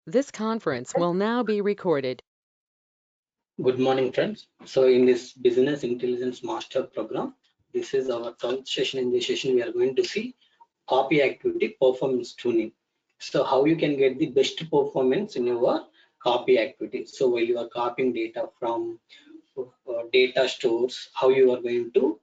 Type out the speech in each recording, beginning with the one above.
This conference will now be recorded. Good morning, friends. So in this Business Intelligence Master Program, this is our 12th session. In this session, we are going to see copy activity performance tuning. So how you can get the best performance in your copy activity. So while you are copying data from data stores, how you are going to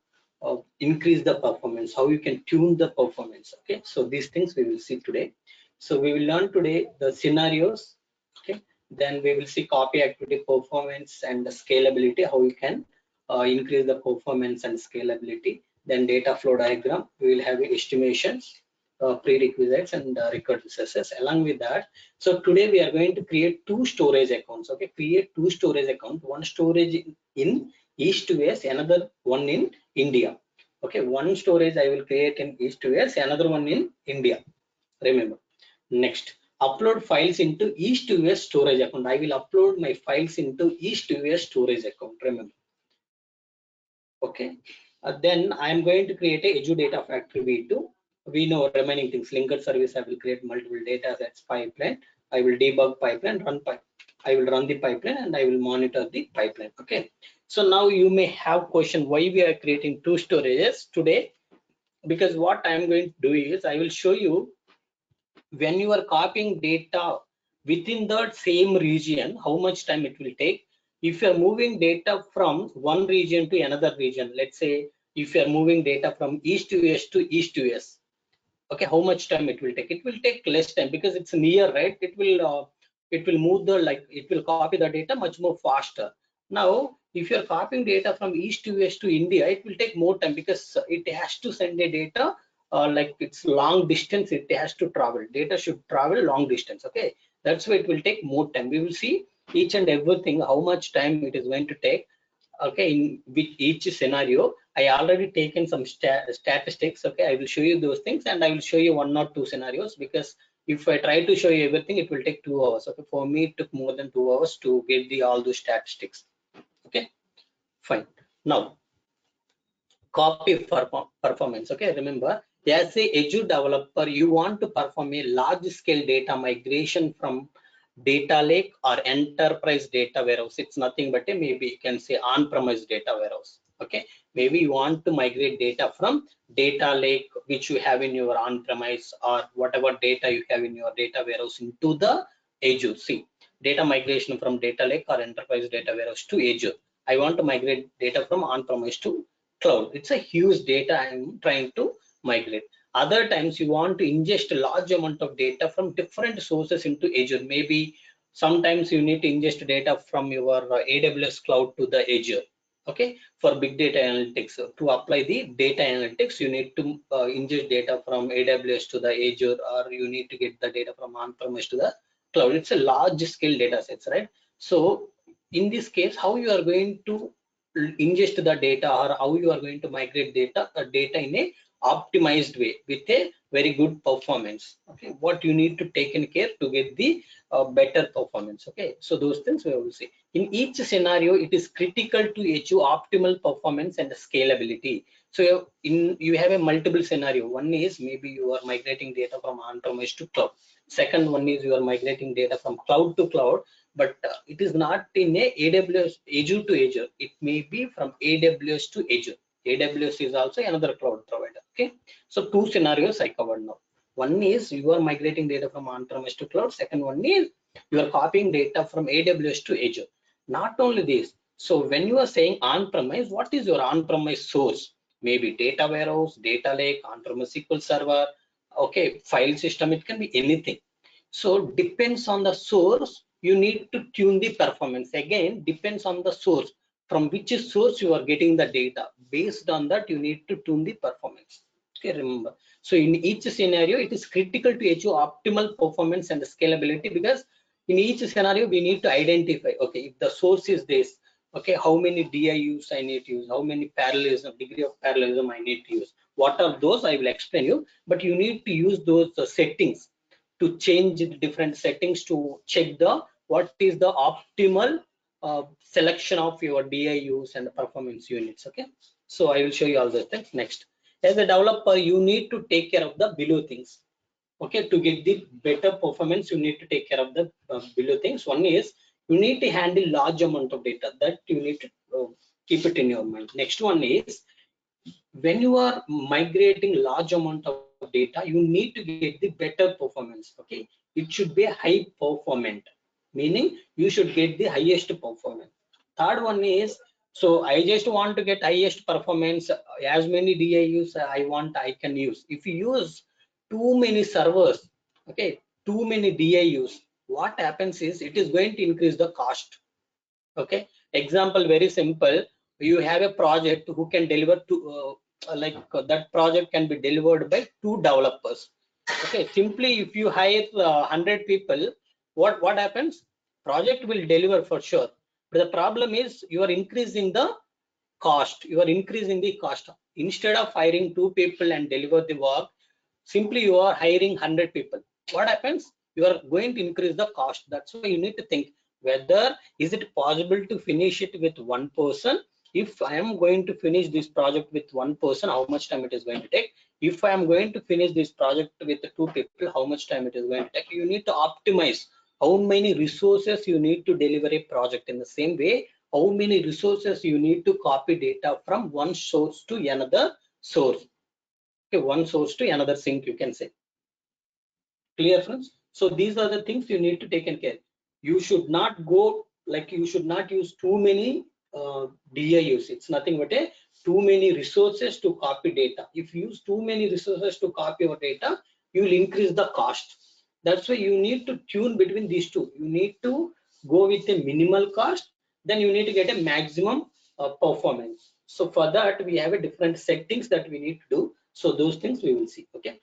increase the performance, how you can tune the performance. Okay, so these things we will see today. So we will learn today the scenarios. Okay, then we will see copy activity performance and the scalability, how you can increase the performance and scalability. Then data flow diagram, we will have estimations, prerequisites, and record recesses. Along with that, so today we are going to create two storage accounts. Okay, create two storage accounts, one storage in East US, another one in India. Okay, one storage I will create in East US, another one in India. Remember. Next, upload files into East US storage account. I will upload my files into East US storage account. Remember. Okay. Then I am going to create a Azure Data Factory V2. We know remaining things. Linked service, I will create multiple data sets pipeline. I will debug pipeline, I will run the pipeline and I will monitor the pipeline. Okay. So now you may have question why we are creating two storages today. Because what I am going to do is I will show you when you are copying data within the same region, how much time it will take. If you are moving data from one region to another region, let's say if you are moving data from East US to East US, okay, how much time it will take? It will take less time because it's near, right? It will move the, like, it will copy the data much more faster. Now if you're copying data from East US to India, it will take more time because it has to send the data, like it's long distance, it has to travel, data should travel long distance. Okay, that's why it will take more time. We will see each and everything, how much time it is going to take. Okay, in with each scenario I already taken some statistics. Okay, I will show you those things and I will show you one or two scenarios, because if I try to show you everything it will take 2 hours. Okay, for me it took more than 2 hours to get the all those statistics. Okay, fine. Now copy performance. Okay, remember, as a Azure developer you want to perform a large scale data migration from data lake or enterprise data warehouse. It's nothing but a, maybe you can say, on-premise data warehouse. Okay, maybe you want to migrate data from data lake which you have in your on-premise or whatever data you have in your data warehouse into the Azure. See, data migration from data lake or enterprise data warehouse to Azure. I want to migrate data from on-premise to cloud. It's a huge data I'm trying to migrate. Other times you want to ingest a large amount of data from different sources into Azure. Maybe sometimes you need to ingest data from your AWS cloud to the Azure. Okay, for big data analytics, to apply the data analytics you need to ingest data from AWS to the Azure, or you need to get the data from on-premise to the cloud. It's a large scale data sets, right? So in this case, how you are going to ingest the data, or how you are going to migrate data in a optimized way with a very good performance. Okay, what you need to take in care to get the better performance. Okay, so those things we will see. In each scenario it is critical to achieve optimal performance and scalability. So you have a multiple scenario. One is maybe you are migrating data from on-premise to cloud. Second one is you are migrating data from cloud to cloud, but it is not in a AWS Azure to Azure. It may be from AWS to Azure. AWS is also another cloud provider. Okay, so two scenarios I covered now. One is you are migrating data from on-premise to cloud. Second one is you are copying data from AWS to Azure. Not only this, so when you are saying on-premise, what is your on-premise source? Maybe data warehouse, data lake, on-premise SQL server, okay, file system, it can be anything. So depends on the source, you need to tune the performance. Again, depends on the source, from which source you are getting the data. Based on that you need to tune the performance. Okay, remember, so in each scenario it is critical to achieve optimal performance and scalability, because in each scenario we need to identify, okay, if the source is this, okay, how many DIUs I need to use, how many parallelism, degree of parallelism I need to use, what are those, I will explain you. But you need to use those settings to change the different settings to check the what is the optimal selection of your DIUs and performance units. Okay, so I will show you all those things. Next, as a developer you need to take care of the below things. Okay, to get the better performance, you need to take care of the below things. One is you need to handle large amount of data, that you need to keep it in your mind. Next one is when you are migrating large amount of data, you need to get the better performance. Okay, it should be a high performant, meaning you should get the highest performance. Third one is, so I just want to get highest performance, as many DIUs I want I can use. If you use too many servers, okay, too many DIUs, what happens is it is going to increase the cost. Okay, example very simple. You have a project who can deliver to that project can be delivered by 2 developers. Okay, simply if you hire 100 people, what happens? Project will deliver for sure, but the problem is you are increasing the cost. You are increasing the cost. Instead of hiring 2 people and deliver the work, simply you are hiring 100 people. What happens? You are going to increase the cost. That's why you need to think whether is it possible to finish it with one person. If I am going to finish this project with one person, how much time it is going to take? If I am going to finish this project with 2 people, how much time it is going to take? You need to optimize how many resources you need to deliver a project. In the same way, how many resources you need to copy data from one source to another source. Okay, one source to another sink, you can say. Clear, friends? So these are the things you need to take in care. You should not go like, you should not use too many DIUs. It's nothing but a too many resources to copy data. If you use too many resources to copy your data, you will increase the cost. That's why you need to tune between these two. You need to go with a minimal cost, then you need to get a maximum performance. So for that, we have a different settings that we need to do. So those things we will see. Okay.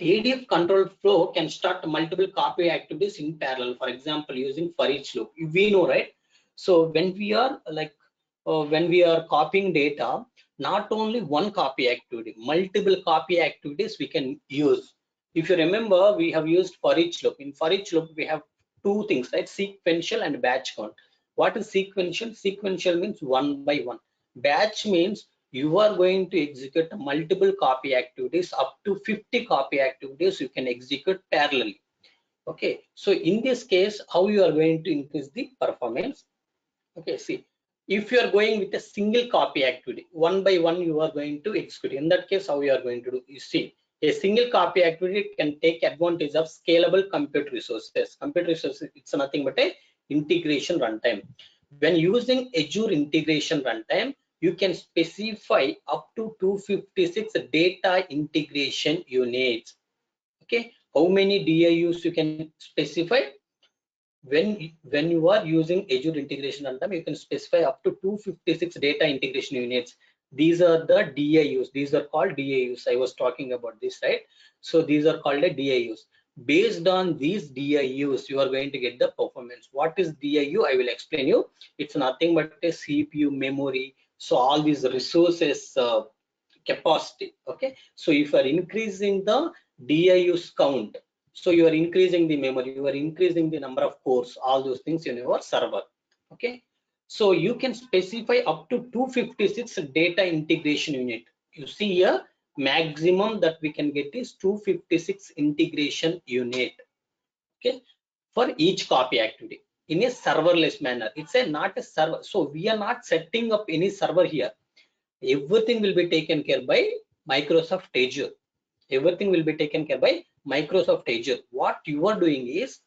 ADF control flow can start multiple copy activities in parallel. For example, using for each loop, we know, right? So when we are when we are copying data, not only one copy activity, multiple copy activities we can use. If you remember, we have used for each loop. In for each loop, we have two things, right? Sequential and batch count. What is sequential? Sequential means one by one. Batch means you are going to execute multiple copy activities. Up to 50 copy activities you can execute parallelly. Okay, so in this case, how you are going to increase the performance? Okay, see, if you are going with a single copy activity, one by one you are going to execute. In that case, how you are going to do? You see, a single copy activity can take advantage of scalable compute resources. Compute resources, it's nothing but a integration runtime. When using Azure integration runtime, you can specify up to 256 data integration units. Okay, how many DIUs you can specify? When you are using Azure integration runtime, you can specify up to 256 data integration units. These are the DIUs. These are called DIUs. I was talking about this, right? So these are called a DIUs. Based on these DIUs, you are going to get the performance. What is DIU? I will explain you. It's nothing but a CPU, memory. So all these resources capacity. Okay. So if you are increasing the DIUs count, so you are increasing the memory, you are increasing the number of cores, all those things in your server. Okay, so you can specify up to 256 data integration unit. You see here, maximum that we can get is 256 integration unit. Okay, for each copy activity in a serverless manner. It's a not a server, so we are not setting up any server here. Everything will be taken care by Microsoft Azure. Everything will be taken care by Microsoft Azure. What you are doing is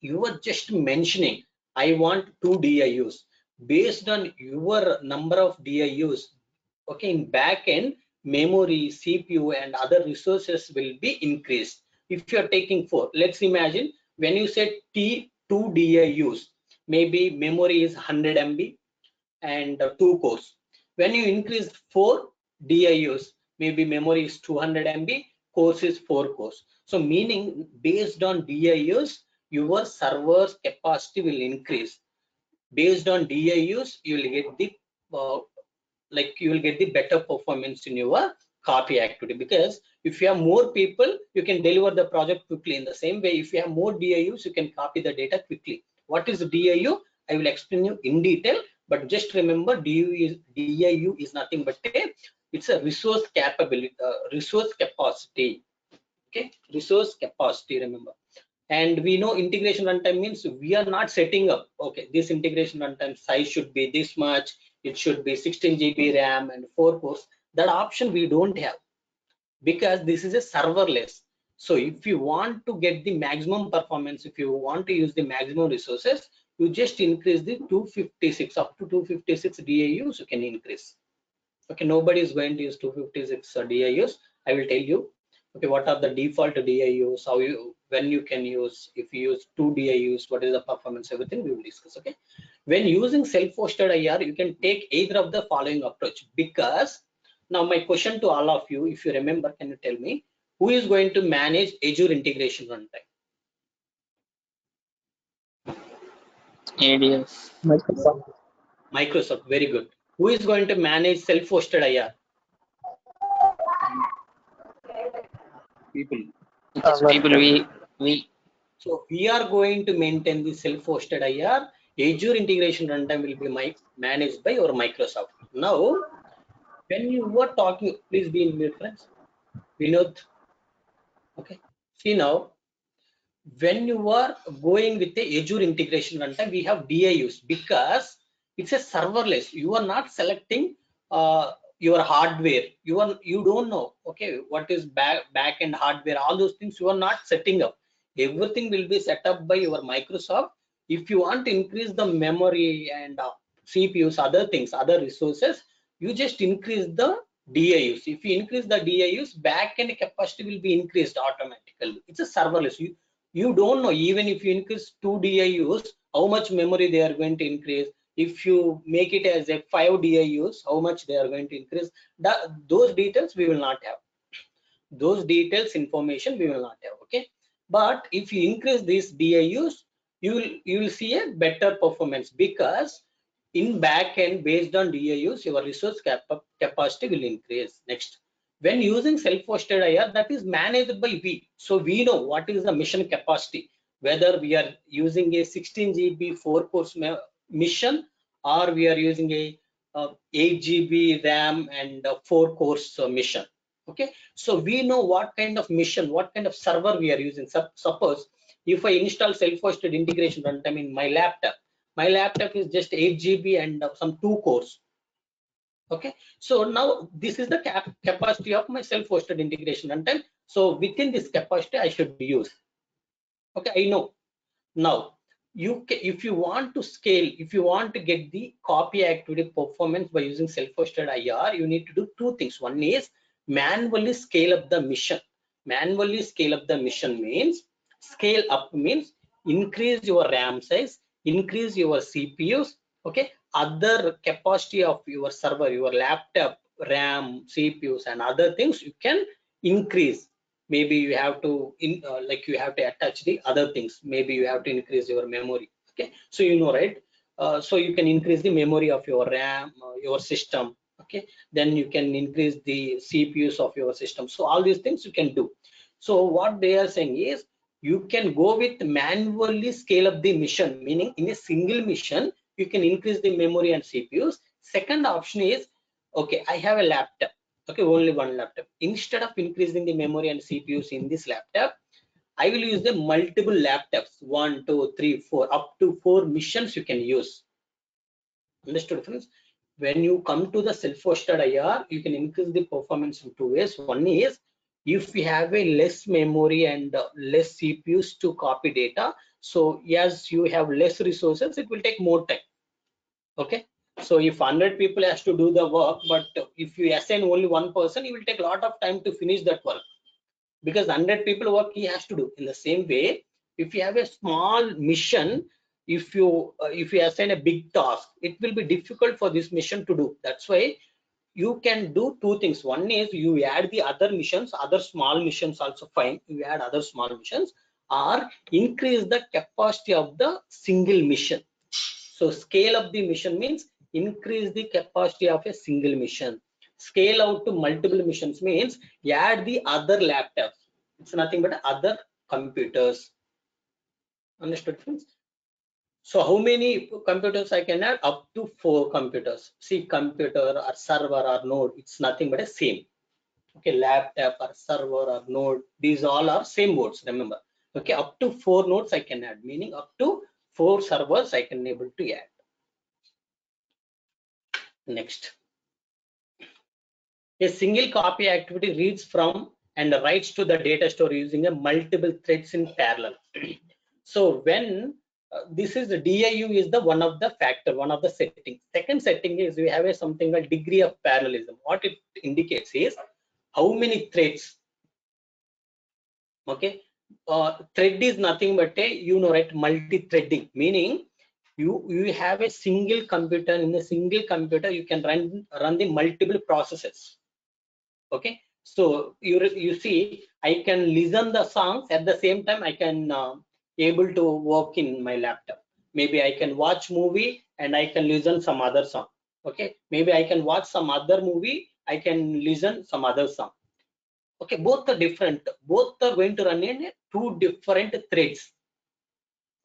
you are just mentioning, I want 2 DIUs. Based on your number of DIUs, okay, in backend, memory, CPU, and other resources will be increased. If you are taking 4, let's imagine when you said T2 DIUs, maybe memory is 100 MB and 2 cores. When you increase 4 DIUs, maybe memory is 200 MB, cores is 4 cores. So meaning based on DIUs, your server's capacity will increase. Based on DIUs, you will get the you will get the better performance in your copy activity, because if you have more people, you can deliver the project quickly. In the same way, if you have more DIUs, you can copy the data quickly. What is DIU? I will explain you in detail, but just remember DIU is nothing but a It's a resource capability, resource capacity. Okay, resource capacity, remember. And we know integration runtime means we are not setting up, okay, this integration runtime size should be this much, it should be 16 GB RAM and 4 cores. That option we don't have, because this is a serverless. So if you want to get the maximum performance, if you want to use the maximum resources, you just increase the 256, up to 256 DIUs you can increase. Okay, nobody is going to use 256 DIUs. I will tell you, okay, what are the default DIUs, how you, when you can use, if you use 2 DIUs, what is the performance, everything we will discuss. Okay, when using self-hosted IR, you can take either of the following approach. Because now my question to all of you, if you remember, can you tell me who is going to manage Azure Integration Runtime? ADS. Microsoft. Microsoft, very good. Who is going to manage self-hosted IR? People. People we So we are going to maintain the self-hosted IR. Azure Integration Runtime will be managed by our Microsoft. Now, when you were talking, please be in mute, friends. Vinod. Okay. See now, when you are going with the Azure Integration Runtime, we have DIUs because it's a serverless. You are not selecting your hardware. You don't know. Okay, what is back end hardware? All those things you are not setting up. Everything will be set up by your Microsoft. If you want to increase the memory and CPUs, other things, other resources, you just increase the DIUs. If you increase the DIUs, back end capacity will be increased automatically. It's a serverless. You don't know, even if you increase 2 DIUs, how much memory they are going to increase. If you make it as a 5 DIUs, how much they are going to increase. Those details we will not have. Those details information we will not have. Okay, but if you increase these DIUs, you will see a better performance, because in back end, based on DIUs, your resource capacity will increase. Next, when using self-hosted IR, that is managed by we. So we know what is the mission capacity, whether we are using a 16 GB 4 cores mission, or we are using a 8 GB RAM and 4 cores mission. Okay, so we know what kind of mission, what kind of server we are using. Suppose if I install self-hosted integration runtime in my laptop is just 8 GB and some 2 cores. Okay, so now this is the capacity of my self-hosted integration runtime. So within this capacity I should use. Okay, I know. Now if you want to scale, if you want to get the copy activity performance by using self-hosted IR, you need to do two things. One is manually scale up the mission. Manually scale up the mission means, scale up means increase your RAM size, increase your CPUs. Okay, other capacity of your server, your laptop, RAM, CPUs and other things you can increase. Maybe you have to like you have to attach the other things. Maybe you have to increase your memory. Okay, so you know, right? So you can increase the memory of your RAM, your system. Okay, then you can increase the CPUs of your system. So all these things you can do. So what they are saying is, you can go with manually scale up the mission, meaning in a single mission you can increase the memory and CPUs. Second option is, okay, I have a laptop. Okay, only one laptop. Instead of increasing the memory and CPUs in this laptop, I will use the multiple laptops, 1, 2, 3, 4, up to 4 missions you can use. Understood, friends? When you come to the self-hosted IR, you can increase the performance in 2 ways. One is, if you have a less memory and less CPUs to copy data, so as you have less resources, it will take more time. Okay, so if 100 people has to do the work, but if you assign only one person, it will take a lot of time to finish that work, because 100 people work he has to do. In the same way, if you have a small mission, if you assign a big task, it will be difficult for this mission to do. That's why you can do two things. One is you add the other missions, other small missions also fine. You add other small missions, or increase the capacity of the single mission. So scale up the mission means increase the capacity of a single mission. Scale out to multiple missions means add the other laptops. It's nothing but other computers. Understood, friends? So how many computers I can add? Up to 4 computers. See, computer or server or node, it's nothing but a same. Okay, laptop or server or node, these all are same words, remember. Okay, up to 4 nodes I can add, meaning up to 4 servers I can able to add. Next, a single copy activity reads from and writes to the data store using a multiple threads in parallel. So when this is the DIU is the one of the factor, one of the settings. Second setting is we have a something called degree of parallelism. What it indicates is how many threads. Okay, thread is nothing but a right, multi-threading, meaning you have a single computer. In a single computer you can run the multiple processes. Okay, so you see, I can listen the songs at the same time. I can able to work in my laptop. Maybe I can watch movie and I can listen some other song. Okay, maybe I can watch some other movie, I can listen some other song. Okay, both are different, both are going to run in two different threads.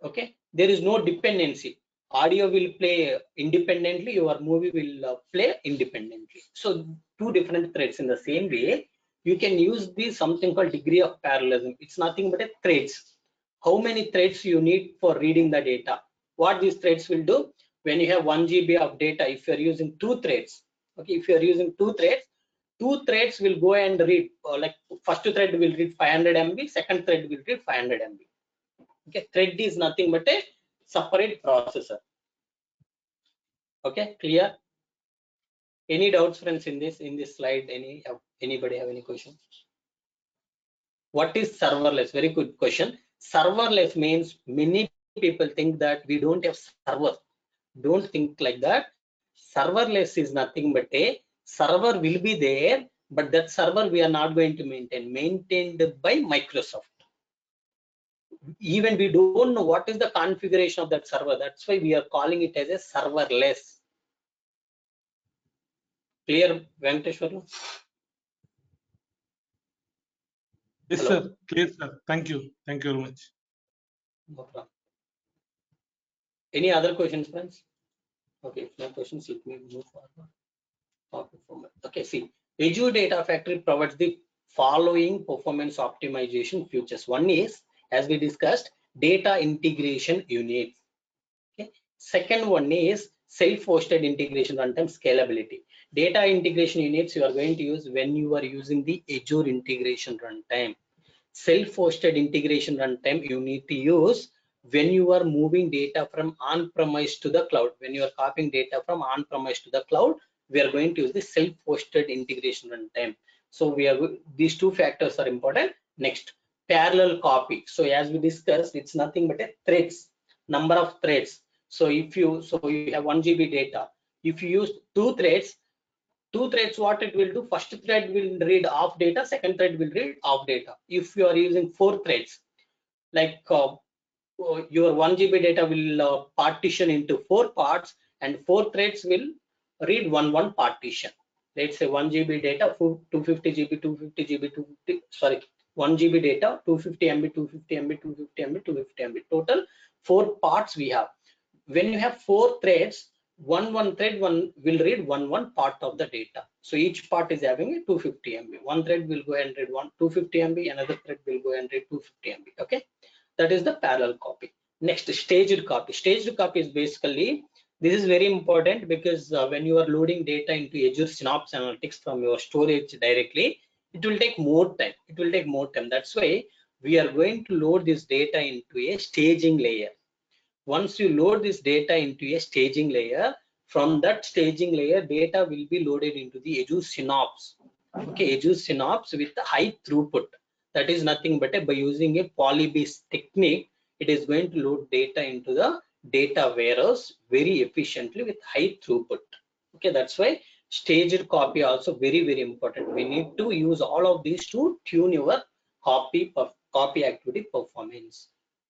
Okay, there is no dependency. Audio will play independently, your movie will play independently. So two different threads. In the same way, you can use the something called degree of parallelism. It's nothing but a threads. How many threads you need for reading the data? What these threads will do? When you have 1 GB of data, if you are using two threads, okay, if you are using two threads will go and read, like first thread will read 500 MB, second thread will read 500 MB. Okay, thread is nothing but a separate processor. Okay, clear? Any doubts, friends, in this slide? Anybody have any questions? What is serverless? Very good question. Serverless means many people think that we don't have server. Don't think like that. Serverless is nothing but a server will be there, but that server we are not going to maintained by Microsoft. Even we don't know what is the configuration of that server. That's why we are calling it as a serverless. Clear, Venkateshwarlu? Yes, Hello? sir. Clear, sir. Thank you. Thank you very much. No problem. Any other questions, friends? Okay, if no questions, let me move forward. Okay, see, Azure Data Factory provides the following performance optimization features. One is, as we discussed, data integration unit. Okay. Second one is self-hosted integration runtime scalability. Data integration units you are going to use when you are using the Azure integration runtime. Self-hosted integration runtime you need to use when you are moving data from on-premise to the cloud. When you are copying data from on-premise to the cloud, we are going to use the self-hosted integration runtime. So these two factors are important. Next, parallel copy. So as we discussed, it's nothing but a threads, number of threads. So you have 1 GB data. If you use two threads, what it will do, first thread will read off data, second thread will read off data. If you are using 4 threads, like your 1 GB data will partition into 4 parts, and 4 threads will read one partition. Let's say 1 GB data, 250 GB, 250 GB, 250, sorry, 1 GB data, 250 MB, 250 MB, 250 MB, 250 MB. Total 4 parts we have. When you have 4 threads, one thread will read one part of the data. So each part is having a 250 MB. One thread will go and read 250 MB, another thread will go and read 250 MB. Okay, that is the parallel copy. Next, staged copy. Staged copy is basically, this is very important because when you are loading data into Azure Synapse Analytics from your storage directly, it will take more time. That's why we are going to load this data into a staging layer. Once you load this data into a staging layer, from that staging layer, data will be loaded into the Azure Synapse. Okay, Azure Synapse with the high throughput. That is nothing but by using a polybase technique, it is going to load data into the data warehouse very efficiently with high throughput. Okay, that's why staged copy also very important. We need to use all of these to tune your copy activity performance.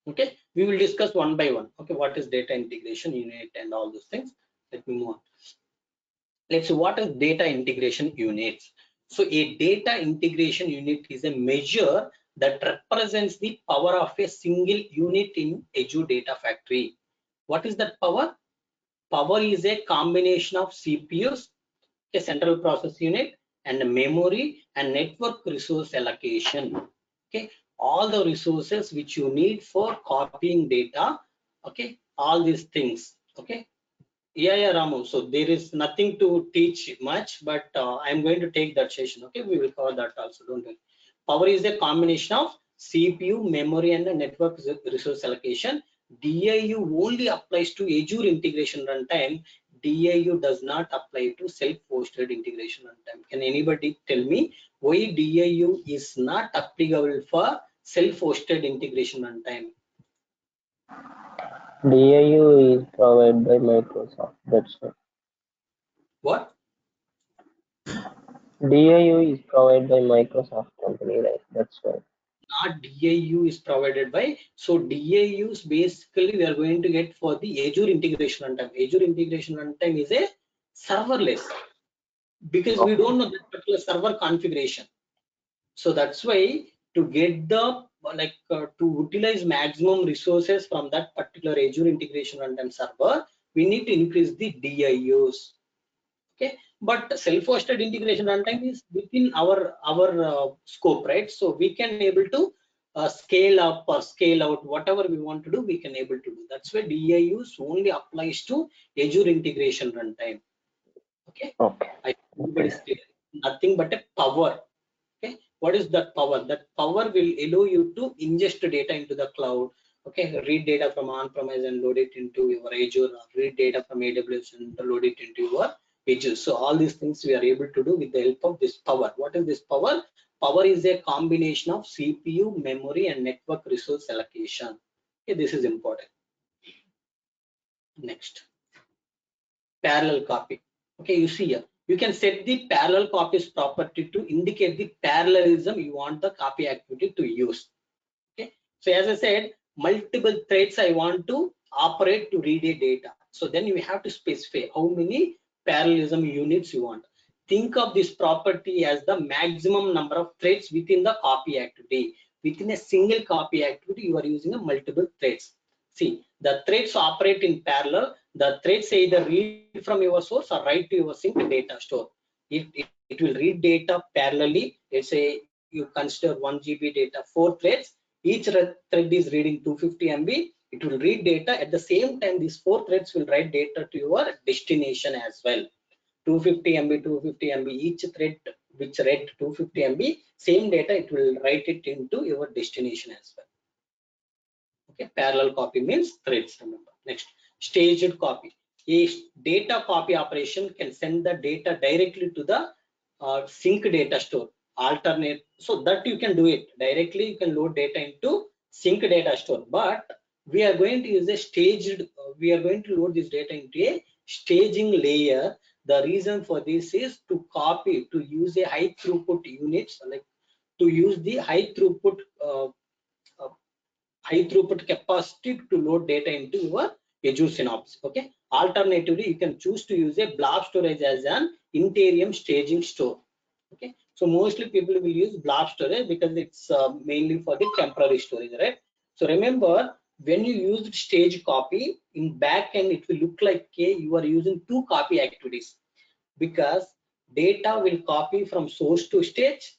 Okay, we will discuss one by one. Okay, what is data integration unit and all those things. Let me move on. Let's see what is data integration units. So a data integration unit is a measure that represents the power of a single unit in Azure Data Factory. What is that power? Power is a combination of CPUs, a central process unit, and a memory and network resource allocation. Okay, all the resources which you need for copying data. Okay, all these things. Okay. Yeah, Ramu. So there is nothing to teach much, but I'm going to take that session. Okay, we will cover that also. Don't worry. Power is a combination of CPU, memory, and the network resource allocation. DIU only applies to Azure Integration Runtime. DIU does not apply to self-hosted integration runtime. Can anybody tell me why DIU is not applicable for self-hosted integration runtime? DIU is provided by Microsoft. That's why. What? DIU is provided by Microsoft company, right? That's why. Not DIU is provided by. So DIUs basically we are going to get for the Azure Integration Runtime. Azure Integration Runtime is a serverless because we don't know that particular server configuration. So that's why to get the to utilize maximum resources from that particular Azure Integration Runtime server, we need to increase the DIUs. Okay, but self-hosted integration runtime is within our scope, right? So we can able to scale up or scale out whatever we want to do, we can able to do. That's why DIUs only applies to Azure Integration Runtime. Okay, I think everybody is clear. Nothing but a power. Okay, what is that power? That power will allow you to ingest data into the cloud. Okay, read data from on-premise and load it into your Azure, or read data from AWS and load it into your Azure. So all these things we are able to do with the help of this power. What is this power? Power is a combination of CPU, memory, and network resource allocation. Okay, this is important. Next, parallel copy. Okay, you see here, you can set the parallel copies property to indicate the parallelism you want the copy activity to use. Okay, so as I said, multiple threads I want to operate to read a data. So then you have to specify how many parallelism units you want. Think of this property as the maximum number of threads within the copy activity. Within a single copy activity, you are using a multiple threads. See, the threads operate in parallel. The threads either read from your source or write to your sink data store. It will read data parallelly. Let's say you consider 1 GB data, 4 threads. Each thread is reading 250 MB. It will read data. At the same time, these 4 threads will write data to your destination as well. 250 MB, 250 MB. Each thread which read 250 MB, same data it will write it into your destination as well. Okay, parallel copy means threads. Remember. Next, staged copy. A data copy operation can send the data directly to the sync data store. Alternate, so that you can do it directly. You can load data into sync data store, but we are going to use a staged. We are going to load this data into a staging layer. The reason for this is to copy, to use a high throughput units, like to use the high throughput capacity to load data into your Azure Synapse. Okay. Alternatively, you can choose to use a blob storage as an interim staging store. Okay. So mostly people will use blob storage because it's mainly for the temporary storage, right? So remember, when you use stage copy in backend, it will look like you are using 2 copy activities because data will copy from source to stage.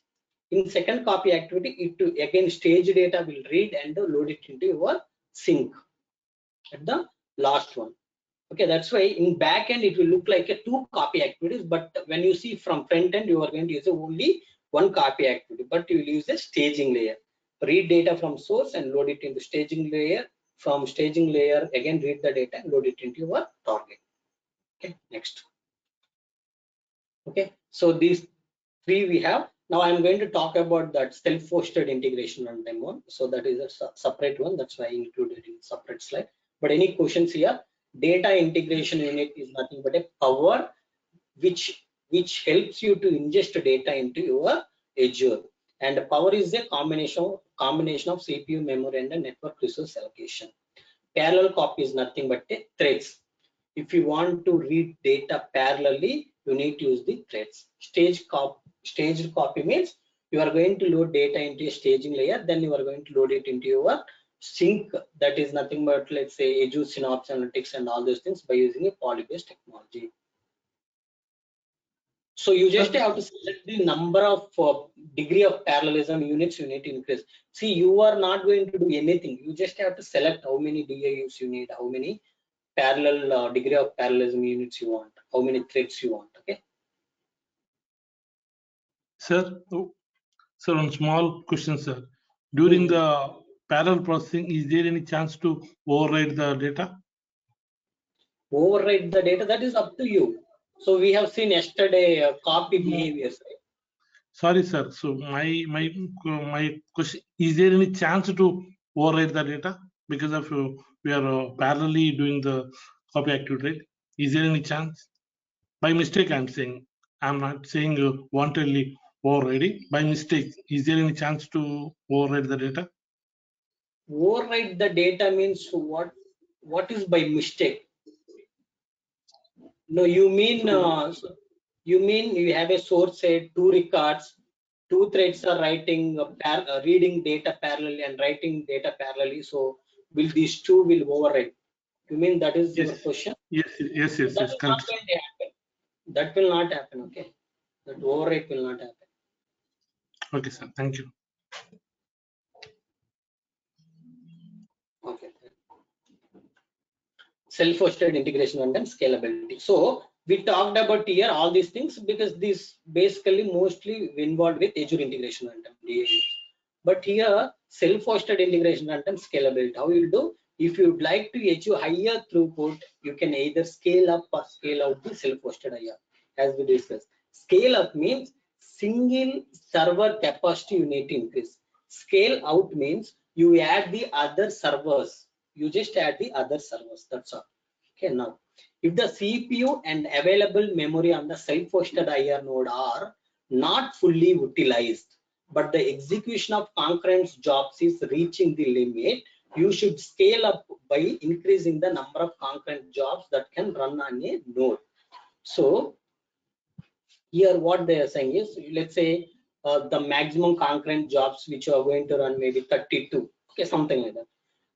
In second copy activity, it again stage data will read and load it into your sync at the last one. Okay, that's why in back end it will look like a 2 copy activities, but when you see from front end, you are going to use only 1 copy activity, but you will use a staging layer. Read data from source and load it into staging layer. From staging layer, again read the data and load it into your target. Okay, next. Okay, so these 3 we have. Now I'm going to talk about that self-hosted integration runtime one. So that is a separate one. That's why I included in separate slide. But any questions here? Data integration unit is nothing but a power which helps you to ingest data into your Azure. And power is a combination of CPU, memory, and a network resource allocation. Parallel copy is nothing but a threads. If you want to read data parallelly, you need to use the threads. Staged copy means you are going to load data into a staging layer, then you are going to load it into your sync, that is nothing but, let's say, Azure Synapse Analytics and all those things by using a poly-based technology. So you just have to select the number of degree of parallelism units you need to increase. See, you are not going to do anything. You just have to select how many DIUs you need, how many parallel degree of parallelism units you want, how many threads you want. Okay. Sir, sir, one small question, sir. During the parallel processing, is there any chance to override the data? Override the data, that is up to you. So we have seen yesterday copy behaviors. Right? Sorry, sir. So my question: is there any chance to override the data because of we are parallelly doing the copy activity? Right? Is there any chance? By mistake, I'm saying. I'm not saying wantedly overriding. By mistake, is there any chance to override the data? Override the data means what? What is by mistake? No, you mean you have a source set, two records, two threads are writing reading data parallelly and writing data parallelly. So will these two will override? You mean that is your Yes, question? yes, That is not correct. going to happen. That will not happen. Okay, that override will not happen. Okay, sir. Thank you. Okay. Self-hosted integration and then scalability. So we talked about here all these things because these basically mostly involved with Azure integration runtime DIUs. But here self-hosted integration runtime scalability. How you do? If you would like to achieve higher throughput, you can either scale up or scale out the self-hosted IR, as we discussed. Scale up means single server capacity you need to increase. Scale out means you add the other servers. You just add the other servers. That's all. Okay, now if the CPU and available memory on the self-hosted IR node are not fully utilized, but the execution of concurrent jobs is reaching the limit, you should scale up by increasing the number of concurrent jobs that can run on a node. So here what they are saying is, let's say the maximum concurrent jobs which you are going to run maybe 32, okay, something like that.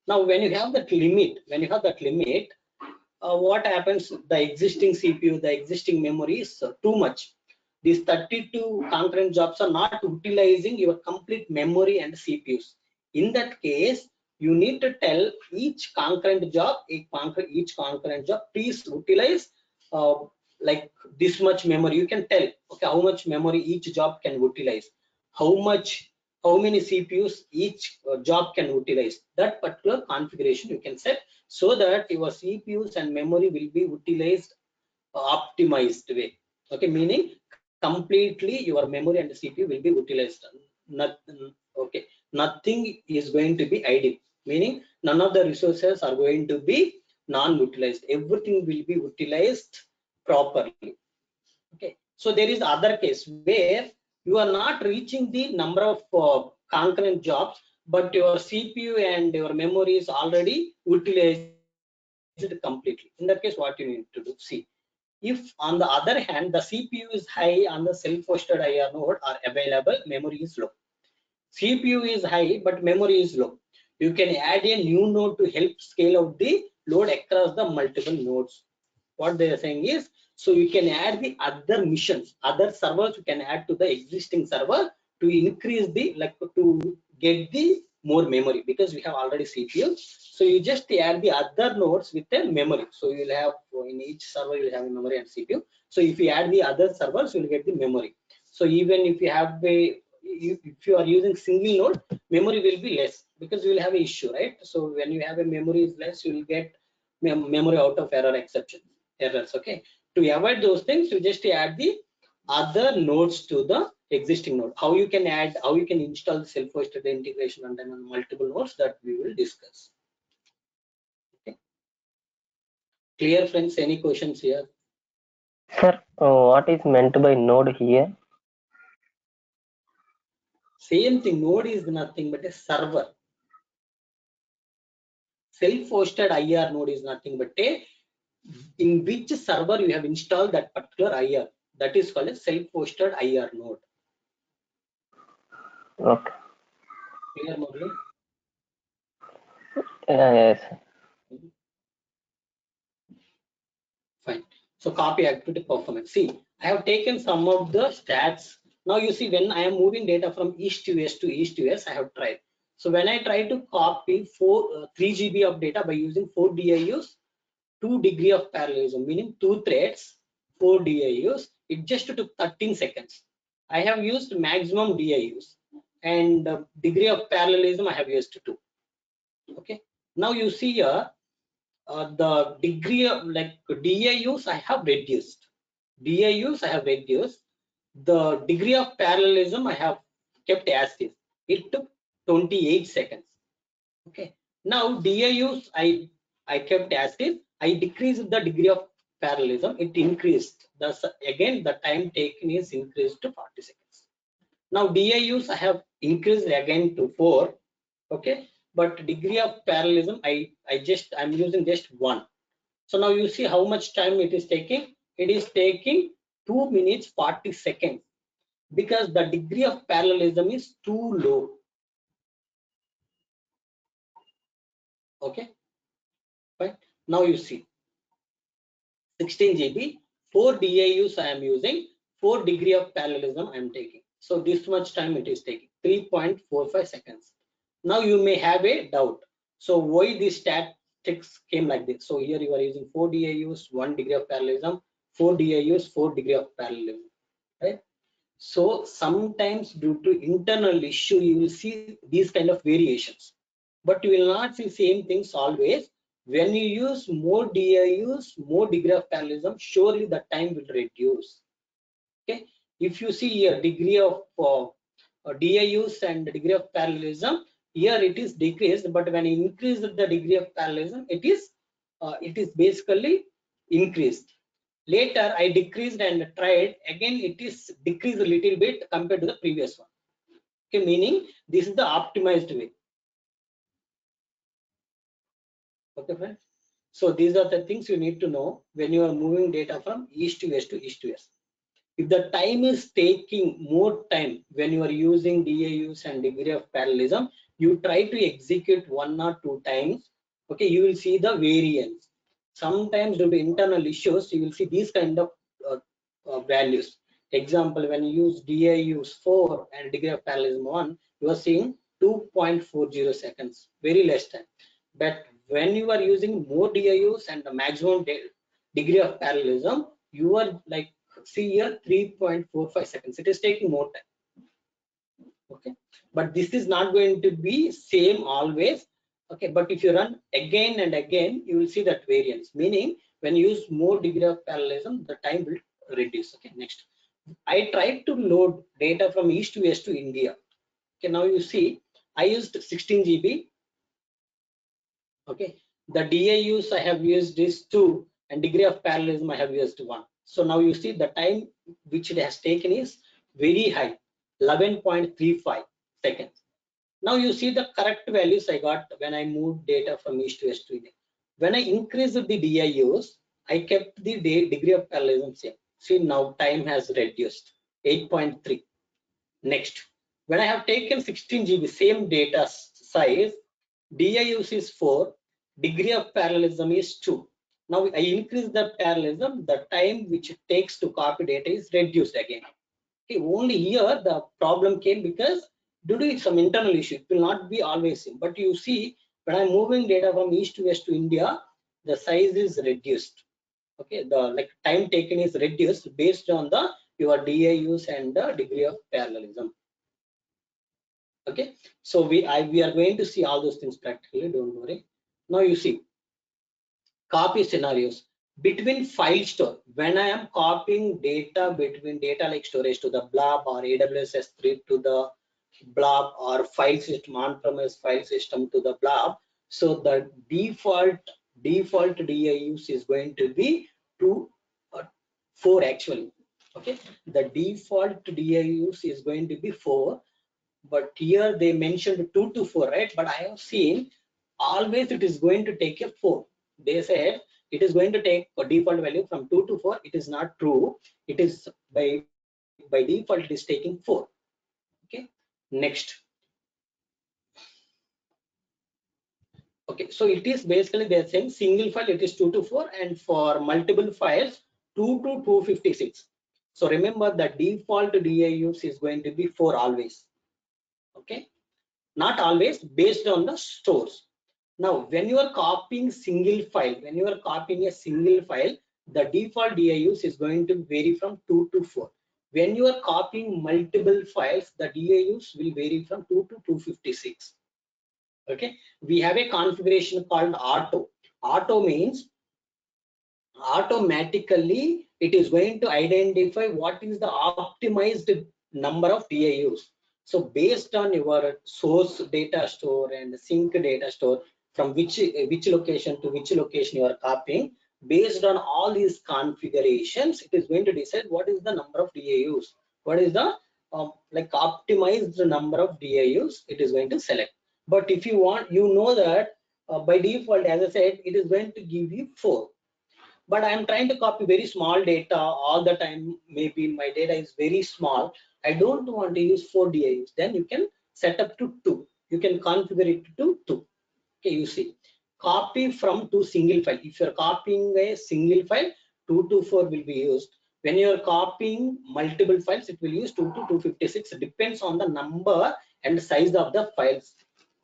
Now when you have that limit, what happens? The existing CPU, the existing memory is too much. These 32 concurrent jobs are not utilizing your complete memory and CPUs. In that case, you need to tell each concurrent job, each concurrent job, please utilize like this much memory. You can tell, okay, how much memory each job can utilize, how many CPUs each job can utilize. That particular configuration you can set so that your CPUs and memory will be utilized optimized way. Okay, meaning completely your memory and CPU will be utilized. Okay, nothing is going to be idle, meaning none of the resources are going to be non-utilized. Everything will be utilized properly. Okay, so there is other case where you are not reaching the number of concurrent jobs, but your CPU and your memory is already utilized completely. In that case, what you need to do? See, if on the other hand the CPU is high on the self-hosted IR node are available, memory is low. CPU is high but memory is low. You can add a new node to help scale out the load across the multiple nodes. What they are saying is, so you can add the other missions, other servers you can add to the existing server to increase the, like, to get the more memory, because we have already CPU. So you just add the other nodes with a memory. So you will have in each server you will have a memory and CPU. So if you add the other servers, you will get the memory. So even if you have if you are using single node, memory will be less because you will have an issue, right? So when you have a memory is less, you will get memory out of errors. Okay, to avoid those things, you just add the other nodes to the existing node. How you can install the self-hosted integration runtime on multiple nodes, that we will discuss. Okay. Clear, friends? Any questions here? Sir, what is meant by node here? Same thing. Node is nothing but a server. Self-hosted IR node is nothing but a, in which server you have installed that particular IR. That is called a self-hosted IR node. Okay. Clear, Murli? Yes. Fine. So copy activity performance. See, I have taken some of the stats. Now you see when I am moving data from east to west to east to west, I have tried. So when I try to copy 3 GB of data by using 4 DIUs, 2 degree of parallelism, meaning 2 threads, 4 DIUs, it just took 13 seconds. I have used maximum DIUs and degree of parallelism I have used 2. Okay. Now you see here the degree of like DIUs I have reduced. DIUs I have reduced. The degree of parallelism I have kept as is. It took 28 seconds. Okay. Now DIUs I kept as is. I decreased the degree of parallelism. It increased. Thus again the time taken is increased to 40 seconds. Now DIUs I have increased again to 4. Okay. But degree of parallelism I'm using just 1. So now you see how much time it is taking. It is taking 2 minutes 40 seconds because the degree of parallelism is too low. Okay, right. Now you see 16 GB, 4 DIUs I am using, 4 degree of parallelism I am taking. So this much time it is taking 3.45 seconds. Now you may have a doubt. So why this statistics came like this? So here you are using 4 DIUs, 1 degree of parallelism, 4 DIUs, 4 degree of parallelism, right? So sometimes due to internal issue, you will see these kind of variations, but you will not see same things always. When you use more DIUs, more degree of parallelism, surely the time will reduce. Okay, if you see here degree of DIUs and degree of parallelism, here it is decreased, but when you increase the degree of parallelism, it is basically increased. Later I decreased and tried again, it is decreased a little bit compared to the previous one. Okay, meaning this is the optimized way. Okay friends, so these are the things you need to know when you are moving data from east to west to east to west. If the time is taking more time when you are using DIUs and degree of parallelism, you try to execute 1 or 2 times. Okay, you will see the variance. Sometimes due to internal issues, you will see these kind of values. Example, when you use DIUs 4 and degree of parallelism 1, you are seeing 2.40 seconds, very less time. But when you are using more DIUs and the maximum degree of parallelism, you are like, see here 3.45 seconds. It is taking more time. Okay, but this is not going to be same always. Okay, but if you run again and again, you will see that variance, meaning when you use more degree of parallelism, the time will reduce. Okay, next, I tried to load data from east to west to India. Okay, now you see I used 16 GB. Okay, the DIUs I have used is 2 and degree of parallelism I have used 1. So now you see the time which it has taken is very high, 11.35 seconds. Now you see the correct values I got when I moved data from east to west to India. When I increased the DIUs, I kept the degree of parallelism same. See now time has reduced 8.3. Next, when I have taken 16 GB same data size, DIUs is 4, degree of parallelism is 2. Now I increase the parallelism, the time which it takes to copy data is reduced again. Okay, only here the problem came because due to some internal issue, it will not be always same. But you see, when I'm moving data from east to west to India, the size is reduced. Okay, the like time taken is reduced based on the your DIUs and the degree of parallelism. Okay, so we are going to see all those things practically, don't worry. Now you see copy scenarios between file store. When I am copying data between data like storage to the blob or AWS S3 to the blob or file system on-premise file system to the blob, so the default DIUs is going to be 4 actually. Okay, the default DIUs is going to be 4, but here they mentioned 2 to 4, right? But I have seen always it is going to take a 4. They said it is going to take a default value from 2 to 4. It is not true. It is by default it is taking 4. Okay, next, Okay, so it is basically they're saying single file it is 2 to 4, and for multiple files 2 to 256. So remember the default DIUs is going to be 4 always. Okay, not always, based on the source. Now when you are copying single file, when you are copying a single file, the default DIUs is going to vary from 2 to 4. When you are copying multiple files, the DIUs will vary from 2 to 256. Okay, we have a configuration called auto means automatically it is going to identify what is the optimized number of DIUs. So based on your source data store and sync data store, from which location to which location you are copying, based on all these configurations, it is going to decide what is the number of DIUs, what is the like optimized number of DIUs it is going to select. But if you want, you know that by default, as I said, it is going to give you 4. But I'm trying to copy very small data all the time. Maybe my data is very small. I don't want to use 4 DIUs. Then you can set up to 2. You can configure it to 2. Okay, you see, copy from to single file. If you're copying a single file, 2 to 4 will be used. When you're copying multiple files, it will use 2 to 256. It depends on the number and size of the files.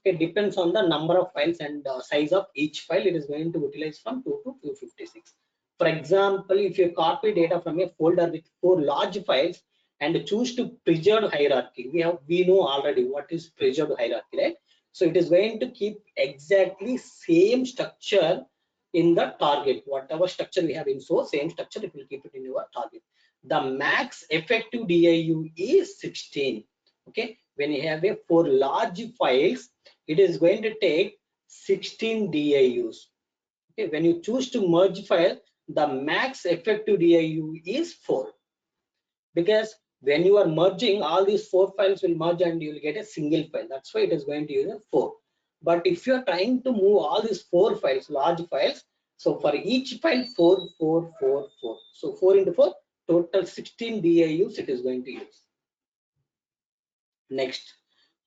It depends on the number of files and size of each file. It is going to utilize from 2 to 256. For example, if you copy data from a folder with 4 large files and choose to preserved hierarchy, we know already what is preserved hierarchy, right? So it is going to keep exactly same structure in the target. Whatever structure we have in source, same structure it will keep it in your target. The max effective DIU is 16. Okay, when you have a 4 large files, it is going to take 16 DIUs. Okay, when you choose to merge file, the max effective DIU is 4, because when you are merging, all these 4 files will merge and you will get a single file. That's why it is going to use a 4. But if you are trying to move all these 4 files, large files, so for each file 4, 4, 4, 4. So 4 into 4, total 16 DIUs it is going to use. Next,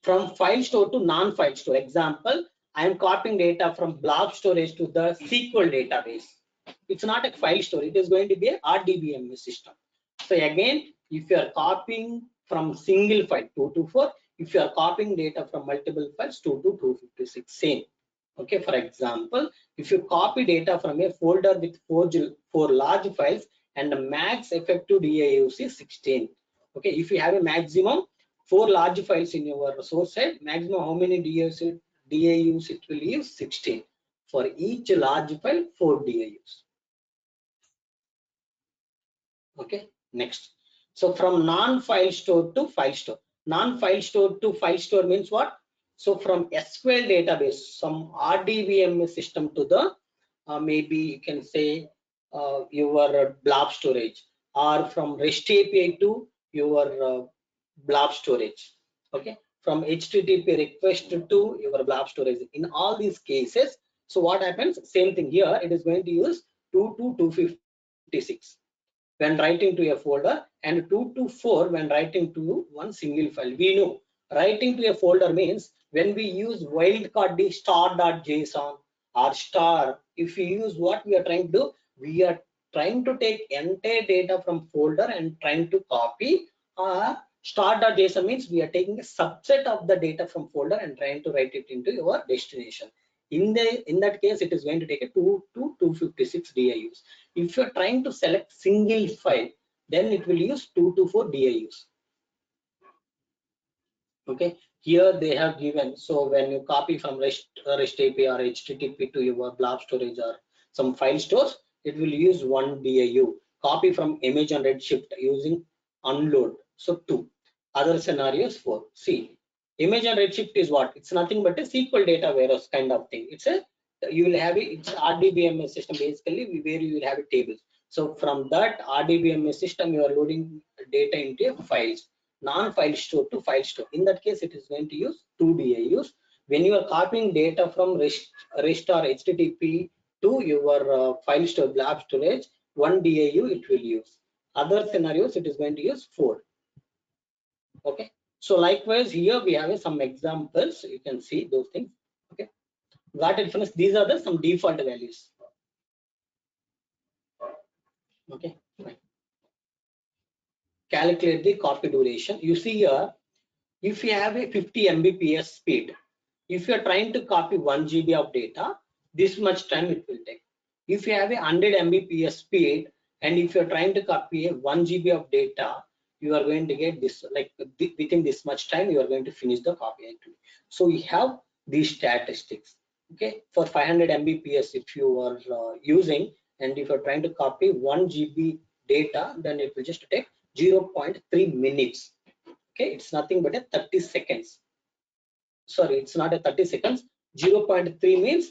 from file store to non-file store. Example, I am copying data from blob storage to the SQL database. It's not a file store, it is going to be a RDBMS system. So again, if you are copying from single file 2 to 4, if you are copying data from multiple files 2 to 256, same. Okay, for example, if you copy data from a folder with 4 large files and the max effective DIUs is 16. Okay, if you have a maximum 4 large files in your source side, maximum how many DIUs it will use? 16. For each large file, 4 DIUs. Okay, next. So from non-file store to file store. Non-file store to file store means what? So from SQL database, some RDBMS system to the maybe you can say your blob storage, or from REST API to your blob storage. Okay, from HTTP request to your blob storage. In all these cases, so what happens? Same thing here. It is going to use 2 to 256 when writing to a folder, and 2 to 4 when writing to one single file. We know writing to a folder means when we use wildcard the star.json or star, if we use, what we are trying to do, we are trying to take entire data from folder and trying to copy. Star.json means we are taking a subset of the data from folder and trying to write it into your destination. In that case, it is going to take a 2 to 256 DIUs. If you're trying to select single file, then it will use 2 to 4 DIUs. Okay, here they have given, so when you copy from REST API or HTTP to your blob storage or some file stores, it will use 1 DIU. Copy from image on Redshift using unload, so 2. Other scenarios 4. See, image on Redshift is what? It's nothing but a SQL data warehouse kind of thing. It's a, you will have it's RDBMS system basically, where you will have a table. So from that RDBMS system, you are loading data into files. Non-file store to file store. In that case, it is going to use 2 DIUs. When you are copying data from REST or HTTP to your file store blob storage, 1 DIU it will use. Other scenarios, it is going to use 4. Okay, so likewise here we have some examples. You can see those things. Okay, What difference? These are the some default values. Okay, fine. Calculate the copy duration. You see here, if you have a 50 Mbps speed, if you are trying to copy 1 GB of data, this much time it will take. If you have a 100 Mbps speed, and if you are trying to copy a 1 GB of data, you are going to get this, like within this much time, you are going to finish the copy actually. So we have these statistics. Okay, for 500 Mbps, if you are using, and if you are trying to copy 1 GB data, then it will just take 0.3 minutes. Okay, it's nothing but a 30 seconds. Sorry, it's not a 30 seconds. 0.3 means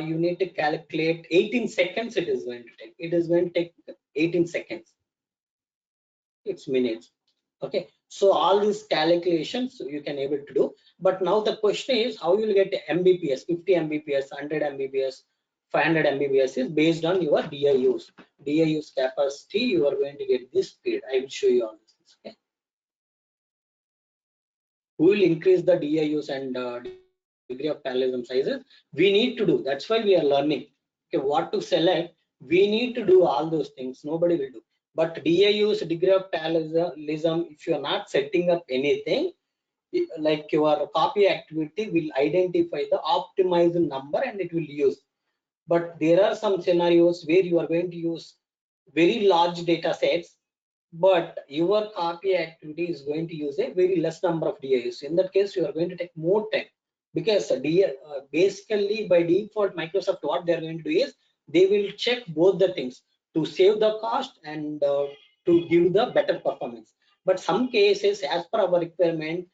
you need to calculate 18 seconds. It is going to take. It is going to take 18 seconds. It's minutes. Okay, so all these calculations you can able to do. But now the question is, how you will get Mbps, 50 Mbps, 100 Mbps, 500 Mbps is based on your DIUs. DIUs capacity. You are going to get this speed. I will show you all this. Okay. Who will increase the DIUs and degree of parallelism sizes? We need to do. That's why we are learning. Okay, what to select? We need to do all those things. Nobody will do. But DIUs, degree of parallelism, if you are not setting up anything, like your copy activity will identify the optimized number and it will use. But there are some scenarios where you are going to use very large data sets, but your copy activity is going to use a very less number of DIUs. In that case, you are going to take more time, because basically by default, Microsoft, what they are going to do is they will check both the things to save the cost and to give the better performance. But some cases, as per our requirement,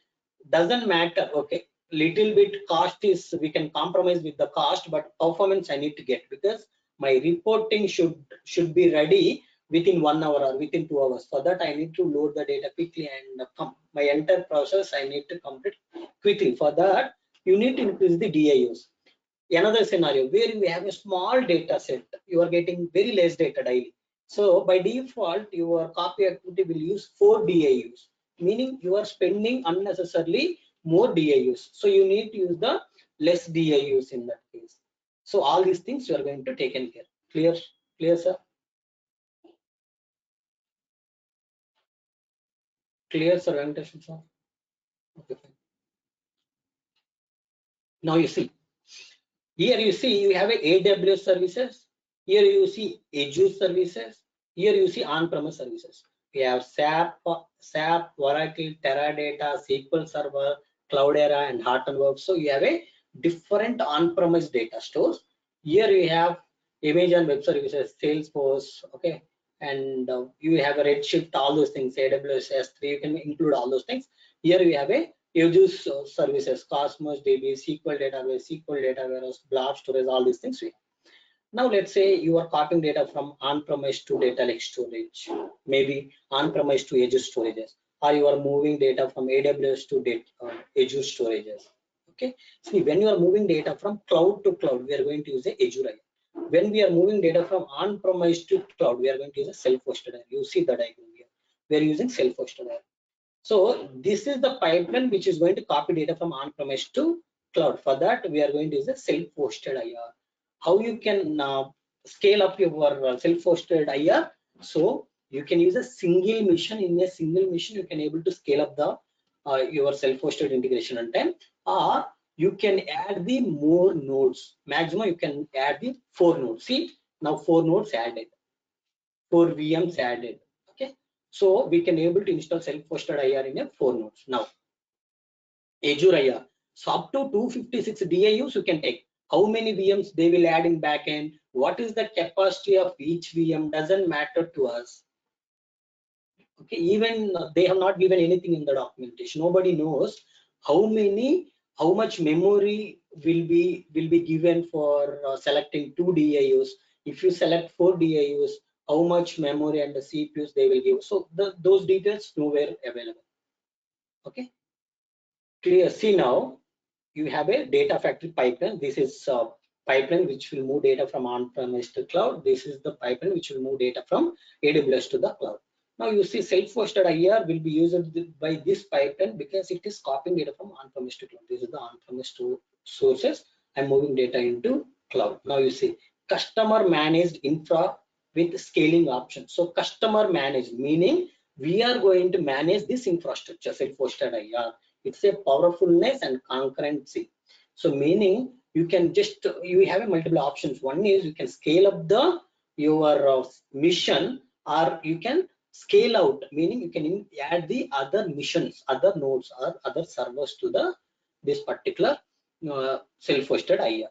doesn't matter. Okay, little bit cost is, we can compromise with the cost, but performance I need to get, because my reporting should be ready within 1 hour or within 2 hours. For that, I need to load the data quickly, and my entire process I need to complete quickly. For that, you need to increase the DIUs. Another scenario where you have a small data set, you are getting very less data daily. So by default, your copy activity will use 4 DIUs, meaning you are spending unnecessarily more DIUs. So you need to use the less DIUs in that case. So all these things you are going to take care. Clear, sir? Clear, sir? Orientation, sir? Okay. Now you see. Here you see you have a AWS services. Here you see Azure services. Here you see on-premise services. We have SAP, Oracle, Teradata, SQL Server, Cloudera, and Hortonworks. So you have a different on-premise data stores. Here you have Amazon Web Services, Salesforce, okay, and you have a Redshift, all those things, AWS S3. You can include all those things. Here you have a Azure services, Cosmos DB, SQL database, SQL data warehouse, blob storage, all these things. Now let's say you are copying data from on-premise to data lake storage, maybe on-premise to Azure storages, or you are moving data from AWS to Azure storages. Okay, see, when you are moving data from cloud to cloud, we are going to use a Azure. When we are moving data from on-premise to cloud, we are going to use a self-hosted. You see the diagram here. We are using self-hosted. So this is the pipeline which is going to copy data from on-premise to cloud. For that, we are going to use a self-hosted IR. How you can scale up your self-hosted IR? So you can use a single mission. In a single mission, you can able to scale up the your self-hosted integration runtime, or you can add the more nodes. Maximum you can add the 4 nodes. See, now 4 nodes added, 4 VMs added. Okay, so we can able to install self-hosted IR in a 4 nodes. Now Azure IR, so up to 256 DIUs you can take. How many VMs they will add in backend, what is the capacity of each VM, doesn't matter to us. Okay, even they have not given anything in the documentation. Nobody knows how much memory will be given for selecting 2 DIUs. If you select 4 DIUs, how much memory and the CPUs they will give. So those details nowhere available. Okay, clear. See, now you have a data factory pipeline. This is pipeline which will move data from on-premise to cloud. This is the pipeline which will move data from AWS to the cloud. Now you see self-hosted IR will be used by this pipeline because it is copying data from on-premise to cloud. This is the on-premise to sources. I'm moving data into cloud. Now you see customer managed infra with scaling options. So customer managed meaning we are going to manage this infrastructure, self-hosted IR. It's a powerfulness and concurrency. So meaning you can just you have a multiple options. One is you can scale up the your mission, or you can scale out, meaning you can add the other missions, other nodes or other servers to the this particular self-hosted IR.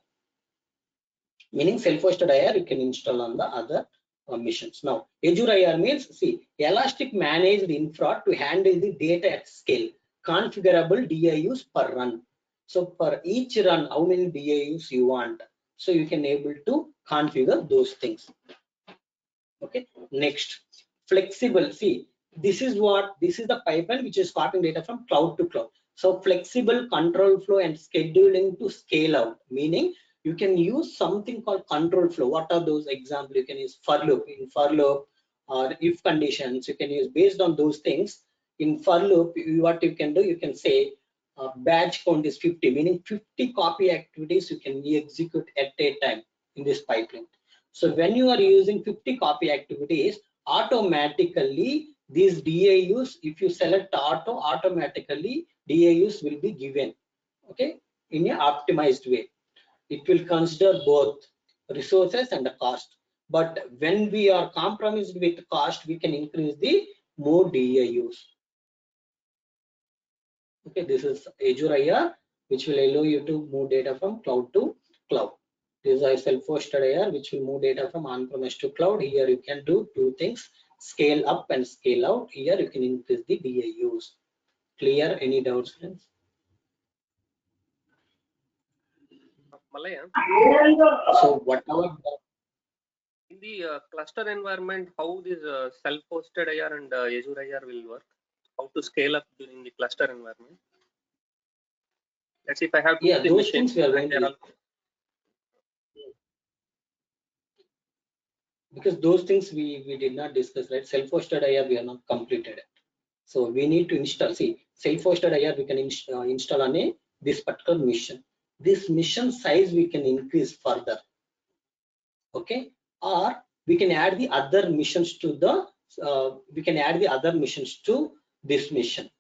Meaning self-hosted IR you can install on the other missions. Now Azure IR means, see, elastic managed infra to handle the data at scale, configurable DIUs per run. So per each run, how many DIUs you want, so you can able to configure those things. Okay, next, flexible. See, this is the pipeline which is copying data from cloud to cloud. So flexible control flow and scheduling to scale out, meaning you can use something called control flow. What are those examples? You can use for loop. In for loop or if conditions, you can use based on those things. In for loop, what you can do, you can say batch count is 50, meaning 50 copy activities you can execute at a time in this pipeline. So when you are using 50 copy activities, automatically these DIUs, if you select auto, automatically DIUs will be given, okay, in an optimized way. It will consider both resources and the cost. But when we are compromised with cost, we can increase the more DIUs. Okay, this is Azure IR, which will allow you to move data from cloud to cloud. This is a self-hosted IR, which will move data from on-premise to cloud. Here you can do two things: scale up and scale out. Here you can increase the DIUs. Clear? Any doubts, friends? Malaya, So whatever. in the cluster environment, how this self-hosted IR and Azure IR will work? How to scale up during the cluster environment? Let's see if I have Yeah, two those machines. things we are going to, because those things we did not discuss, right? Self-hosted IR we have not completed it. So we need to install. See, self-hosted IR we can install on a this particular mission. This mission size we can increase further. Okay, or we can add the other missions to the this mission.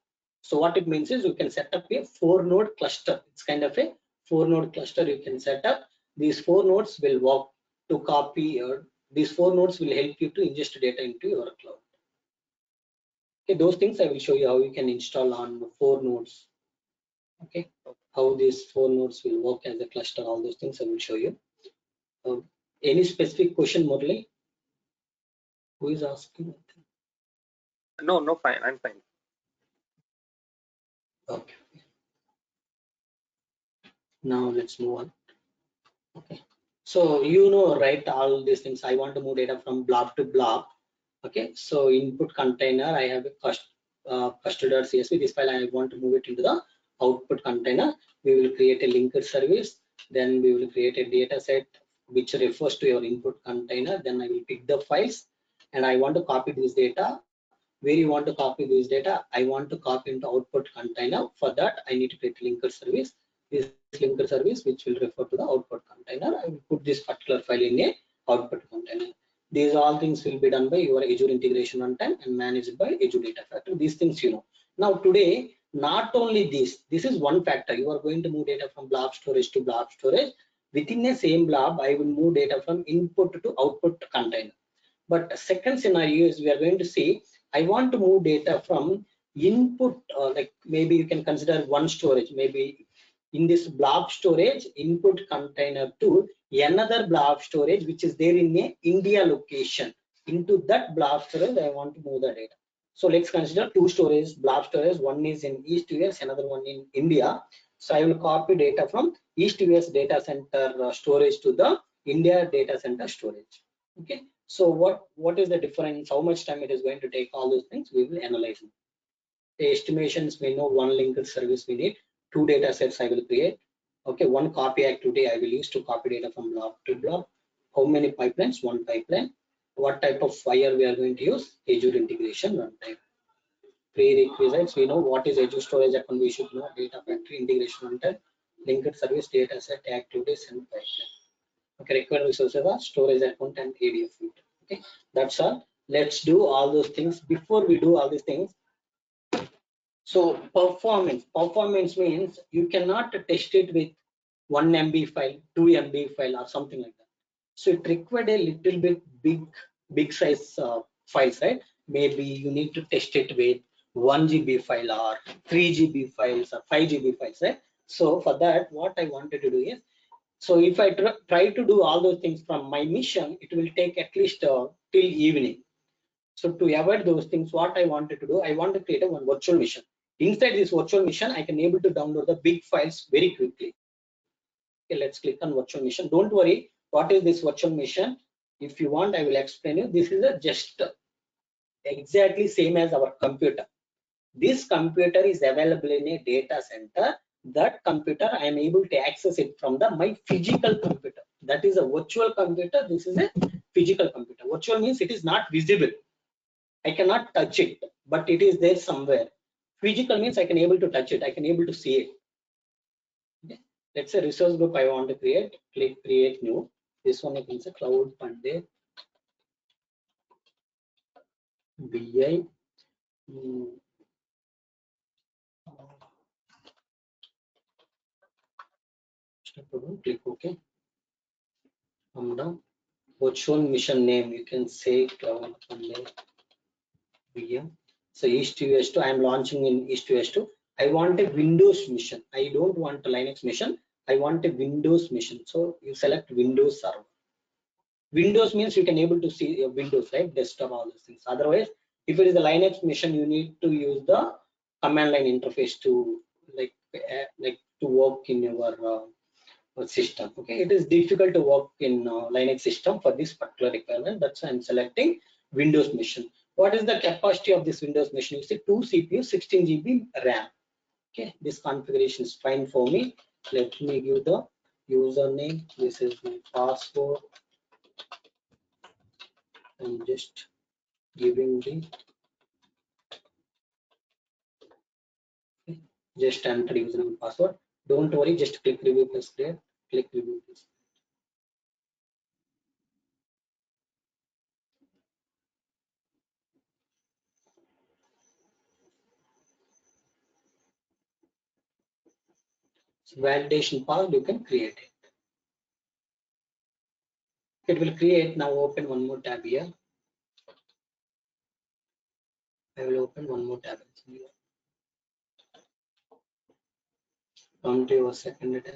So what it means is you can set up a 4-node cluster. It's kind of a 4-node cluster you can set up. These 4 nodes will work to copy, or these 4 nodes will help you to ingest data into your cloud. Okay, those things I will show you how you can install on 4 nodes. Okay, how these 4 nodes will work as a cluster, all those things I will show you. Any specific question, Murli? Who is asking? No, fine. I'm fine. Okay. Now let's move on. Okay. So you know, right, all these things. I want to move data from blob to blob. Okay. So input container, I have a custody.csv. This file I want to move it into the output container. We will create a linked service. Then we will create a data set which refers to your input container. Then I will pick the files and I want to copy this data. Where you want to copy this data? I want to copy into output container. For that, I need to create a linked service. This linked service which will refer to the output container. I will put this particular file in a output container. These all things will be done by your Azure Integration Runtime and managed by Azure Data Factory. These things you know. Now today, not only this is one factor. You are going to move data from blob storage to blob storage. Within the same blob, I will move data from input to output container. But second scenario is we are going to see, I want to move data from input, like maybe you can consider one storage, maybe in this blob storage input container to another blob storage which is there in a India location. Into that blob storage, I want to move the data. So let's consider two storage, blob storage. One is in East US, another one in India. So I will copy data from East US data center storage to the India data center storage. Okay. So what is the difference? How much time it is going to take? All those things we will analyze. The estimations, we know one linked service we need. 2 data sets I will create. Okay, one copy activity I will use to copy data from blob to blob. How many pipelines? One pipeline. What type of fire we are going to use? Azure Integration Runtime. Prerequisites, we know what is Azure Storage Account. We should know Data Factory, Integration Runtime. linked service, dataset, activities, and pipeline. Okay, required resources are storage account and ADF filter. Okay, that's all. Let's do all those things. Before we do all these things, so performance means you cannot test it with 1 MB file, 2 MB file, or something like that. So it required a little bit big size files, right? Maybe you need to test it with 1 GB file or 3 GB files or 5 GB files, right? So for that, what I wanted to do is, so if I try to do all those things from my mission, it will take at least till evening. So to avoid those things, what I wanted to do, I want to create one virtual mission. Inside this virtual mission, I can able to download the big files very quickly. Okay, let's click on virtual mission. Don't worry, what is this virtual mission? If you want, I will explain you. This is just exactly same as our computer. This computer is available in a data center. That computer, I am able to access it from my physical computer. That is a virtual computer. This is a physical computer. Virtual means it is not visible. I cannot touch it, but it is there somewhere. Physical means I can able to touch it. I can able to see it. Okay. Let's say resource group I want to create. Click create new. This one I can say cloud Pandey BI. Click OK. Come down. Virtual mission name you can say cloud Pandey VM. So East US 2. I am launching in East US 2. I want a Windows mission. I don't want a Linux mission. I want a Windows mission. So you select Windows server. Windows means you can able to see your Windows, right? Desktop, all those things. Otherwise, if it is a Linux mission, you need to use the command line interface to like to work in your system. Okay, it is difficult to work in Linux system for this particular requirement. That's why I'm selecting Windows mission. What is the capacity of this Windows machine? You see 2 CPU, 16 GB RAM. Okay, this configuration is fine for me. Let me give the username. This is my password. I'm just giving the just enter username and password. Don't worry, just click review plus create. Click review plus. So validation path, you can create it. It will create. Now open one more tab here. I will open one more tab here. Come to your second tab.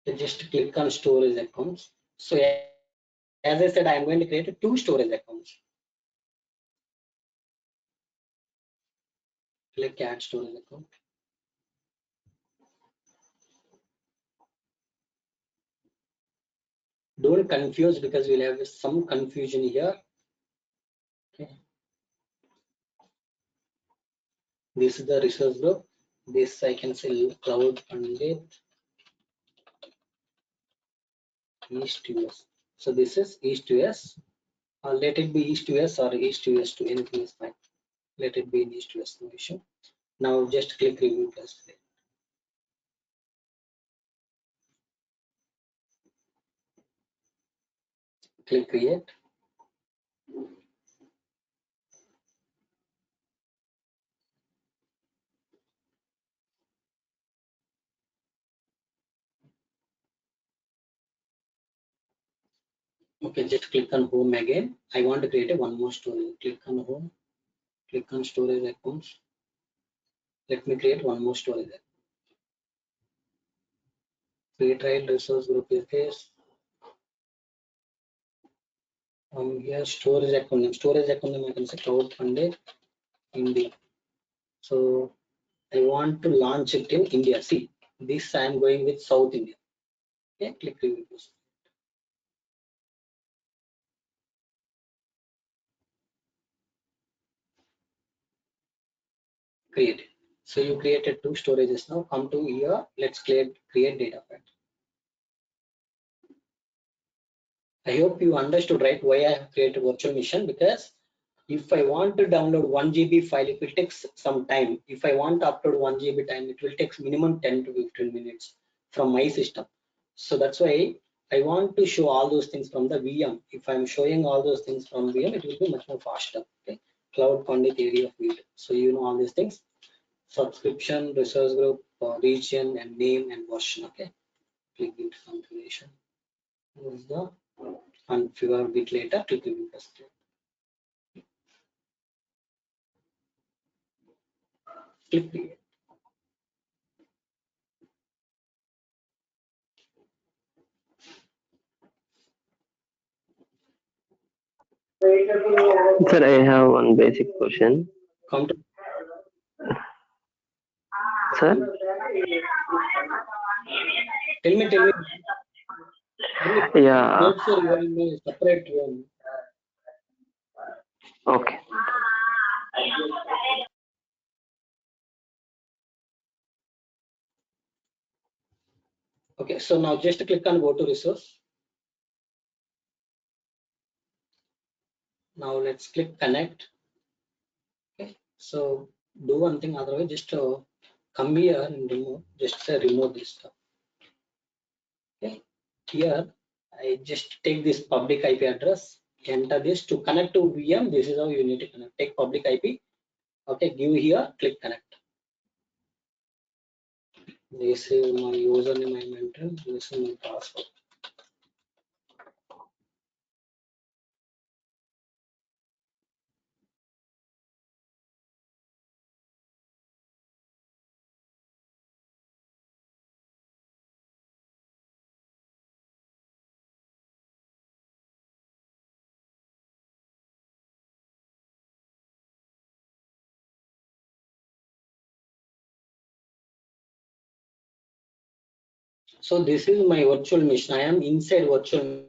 So just click on storage accounts. So as I said, I am going to create 2 storage accounts. Click add storage account. Don't confuse because we'll have some confusion here. Okay. This is the resource group. This I can say cloud Pandit East US. So this is East US. Let it be East US or East US to anything is fine. Let it be in East US, no issue. Now just click review plus create. Click create. Okay, just click on home again. I want to create one more storage. Click on home. Click on storage accounts. Let me create one more storage. Pre-trial resource group is this. Here storage account name. Storage account name I can say cloud Pandit India. So I want to launch it in India. See, this I am going with South India. Okay, click review. Create it. So you created 2 storages now. Come to here. Let's create data factory. I hope you understood, right, why I have created virtual machine. Because if I want to download 1 GB file, it will take some time. If I want to upload 1 GB time, it will take minimum 10 to 15 minutes from my system. So that's why I want to show all those things from the VM. If I'm showing all those things from VM, it will be much more faster. Okay, cloud conduit area of it. So you know all these things: subscription, resource group, region, and name and version. Okay, click into configuration. Here's the configure bit later. Click into first. Click it. Sir, I have one basic question. Come to Sir? tell me. Yeah. Make sure you are in a separate room. Okay. Okay, so now just click on go to resource. Now let's click connect. Okay, so do one thing, otherwise just come here and remove, just say remove this stuff. Okay, here I just take this public IP address, enter this to connect to VM. This is how you need to connect. Take public IP. Okay, give here, click connect. This is my username I'm entering. This is my password. So this is my virtual machine. I am inside virtual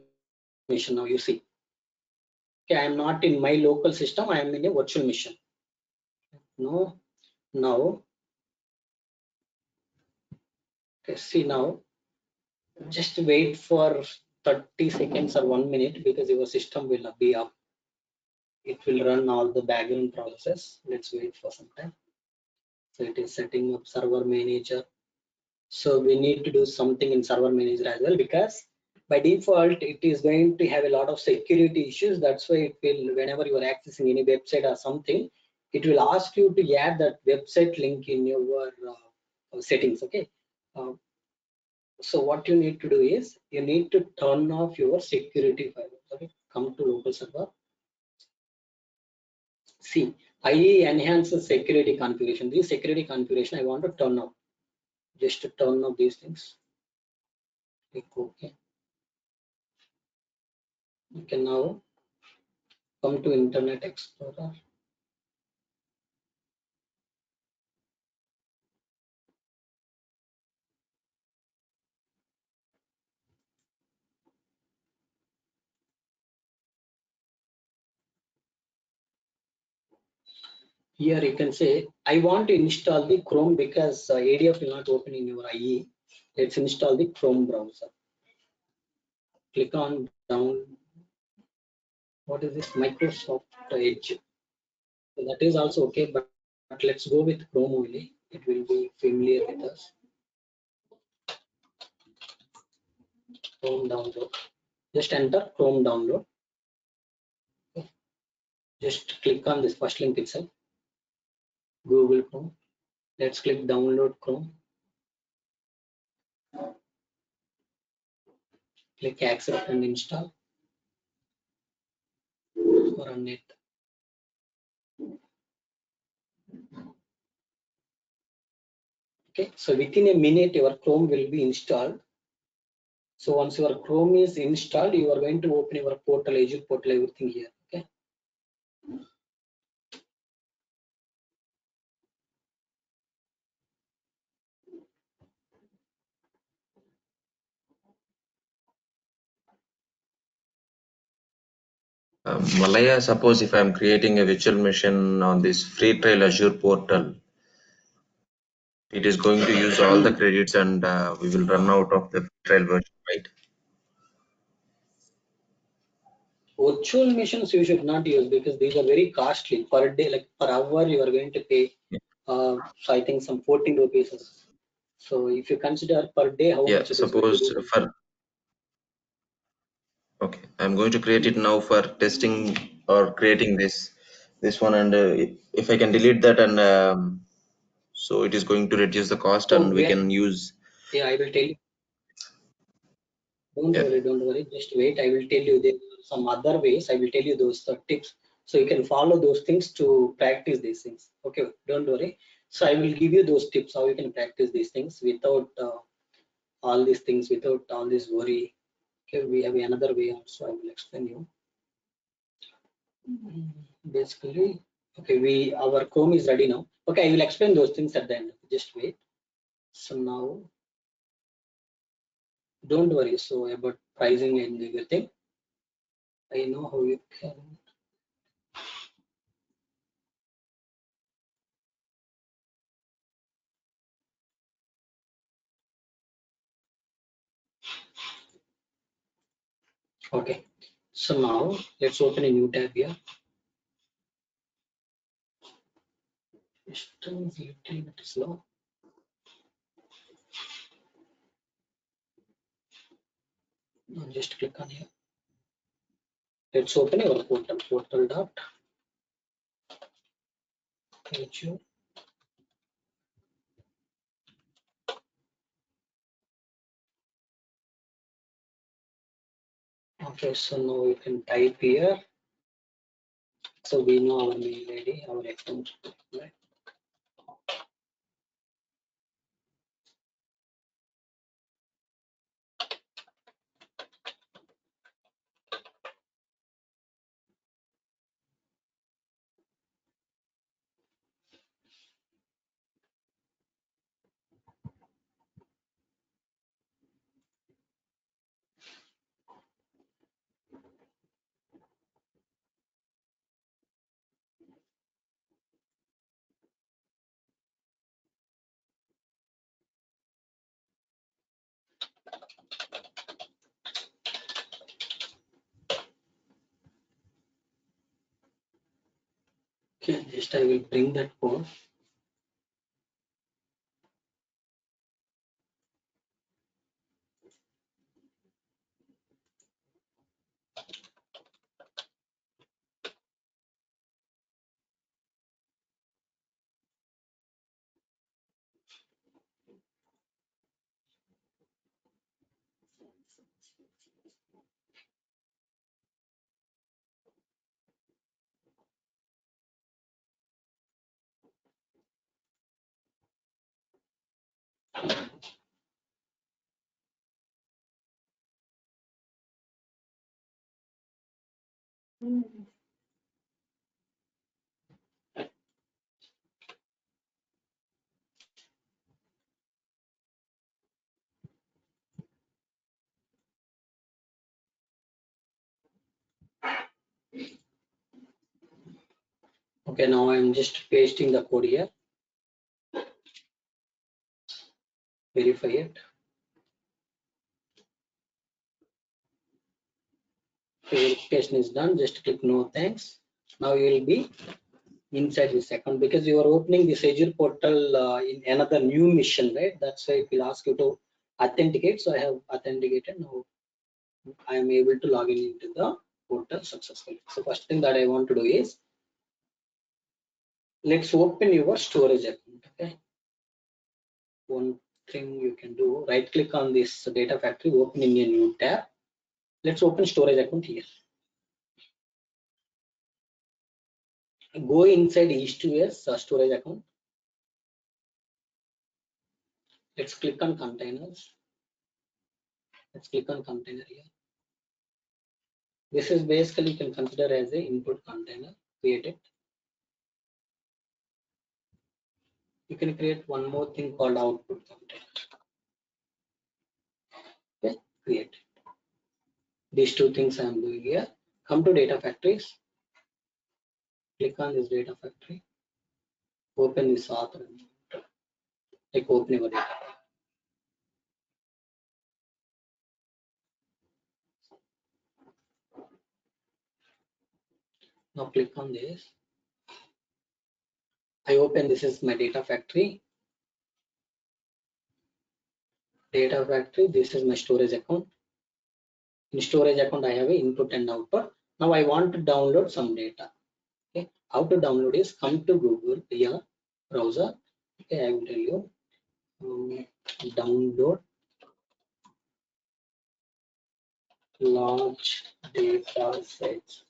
machine now. You see. Okay, I am not in my local system. I am in a virtual machine. No, now. Okay, see now. Just wait for 30 seconds or 1 minute because your system will be up. It will run all the background processes. Let's wait for some time. So it is setting up server manager. So we need to do something in server manager as well, because by default it is going to have a lot of security issues. That's why it will, whenever you are accessing any website or something, it will ask you to add that website link in your settings. Okay, so what you need to do is you need to turn off your security file. Okay, come to local server. See, IE enhances security configuration. This security configuration I want to turn off. Just to turn off these things. Click OK. You can now come to Internet Explorer. Here you can say, I want to install the Chrome because ADF will not open in your IE. Let's install the Chrome browser. Click on down. What is this? Microsoft Edge. So that is also okay, but let's go with Chrome only. It will be familiar with us. Chrome download. Just enter Chrome download. Okay. Just click on this first link itself. Google Chrome. Let's click download Chrome. Click accept and install. Run it. Okay, so within a minute your Chrome will be installed. So once your Chrome is installed, you are going to open your portal, Azure portal, everything here. Okay. Malaya, suppose if I'm creating a virtual machine on this free trial Azure portal, it is going to use all the credits and we will run out of the trial version, right? Virtual machines you should not use because these are very costly per day. Like per hour you are going to pay. So I think some 14 rupees. So if you consider per day how Yeah, much it is going to suppose be. for, okay, I'm going to create it now for testing or creating this one, and if I can delete that, and so it is going to reduce the cost, So and we where, can use. yeah, I will tell you. Yeah, Don't worry. Just wait. I will tell you there are some other ways. I will tell you those tips so you can follow those things to practice these things. Okay, don't worry. So I will give you those tips how you can practice these things without all these things, without all this worry. Okay, we have another way also. I will explain you. Basically, okay, our Chrome is ready now. Okay, I will explain those things at the end. Just wait. So now, don't worry. So about pricing and everything, I know how you can. Okay, so now let's open a new tab here. Systems little bit slow. Now just click on here. Let's open our portal. Portal dot Azure. Okay, so now you can type here. So we know our mail ID, our account. Right? Okay, just I will bring that code. Okay, now I'm just pasting the code here. Verify it. Verification is done. Just click no thanks. Now you will be inside this account because you are opening this Azure portal in another new mission, right? That's why it will ask you to authenticate. So I have authenticated. Now I am able to log in into the portal successfully. So first thing that I want to do is let's open your storage account. Okay. One thing you can do, right click on this data factory, open in a new tab. Let's open storage account here. Go inside H2S storage account. Let's click on containers. Let's click on container here. This is basically you can consider as a input container. Create it. You can create one more thing called output container. Okay, create it. These two things I am doing here. Come to data factories. Click on this data factory. Open this author. Like open your data. Now click on this. I open, this is my data factory. Data factory, this is my storage account. In storage account, I have a input and output. Now I want to download some data. Okay, how to download is come to Google via browser. Okay, I will tell you. Download large data sets.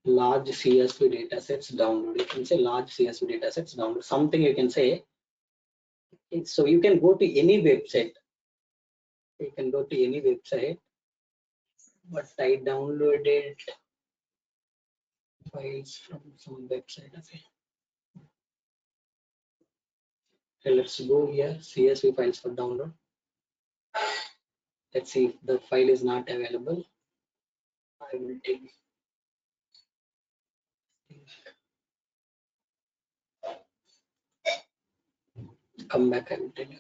Large CSV datasets download. You can say large CSV datasets download. Something you can say. So you can go to any website. You can go to any website, but I downloaded files from some website. Okay. Okay, let's go here. CSV files for download. Let's see if the file is not available. I will take. Come back. I will tell you.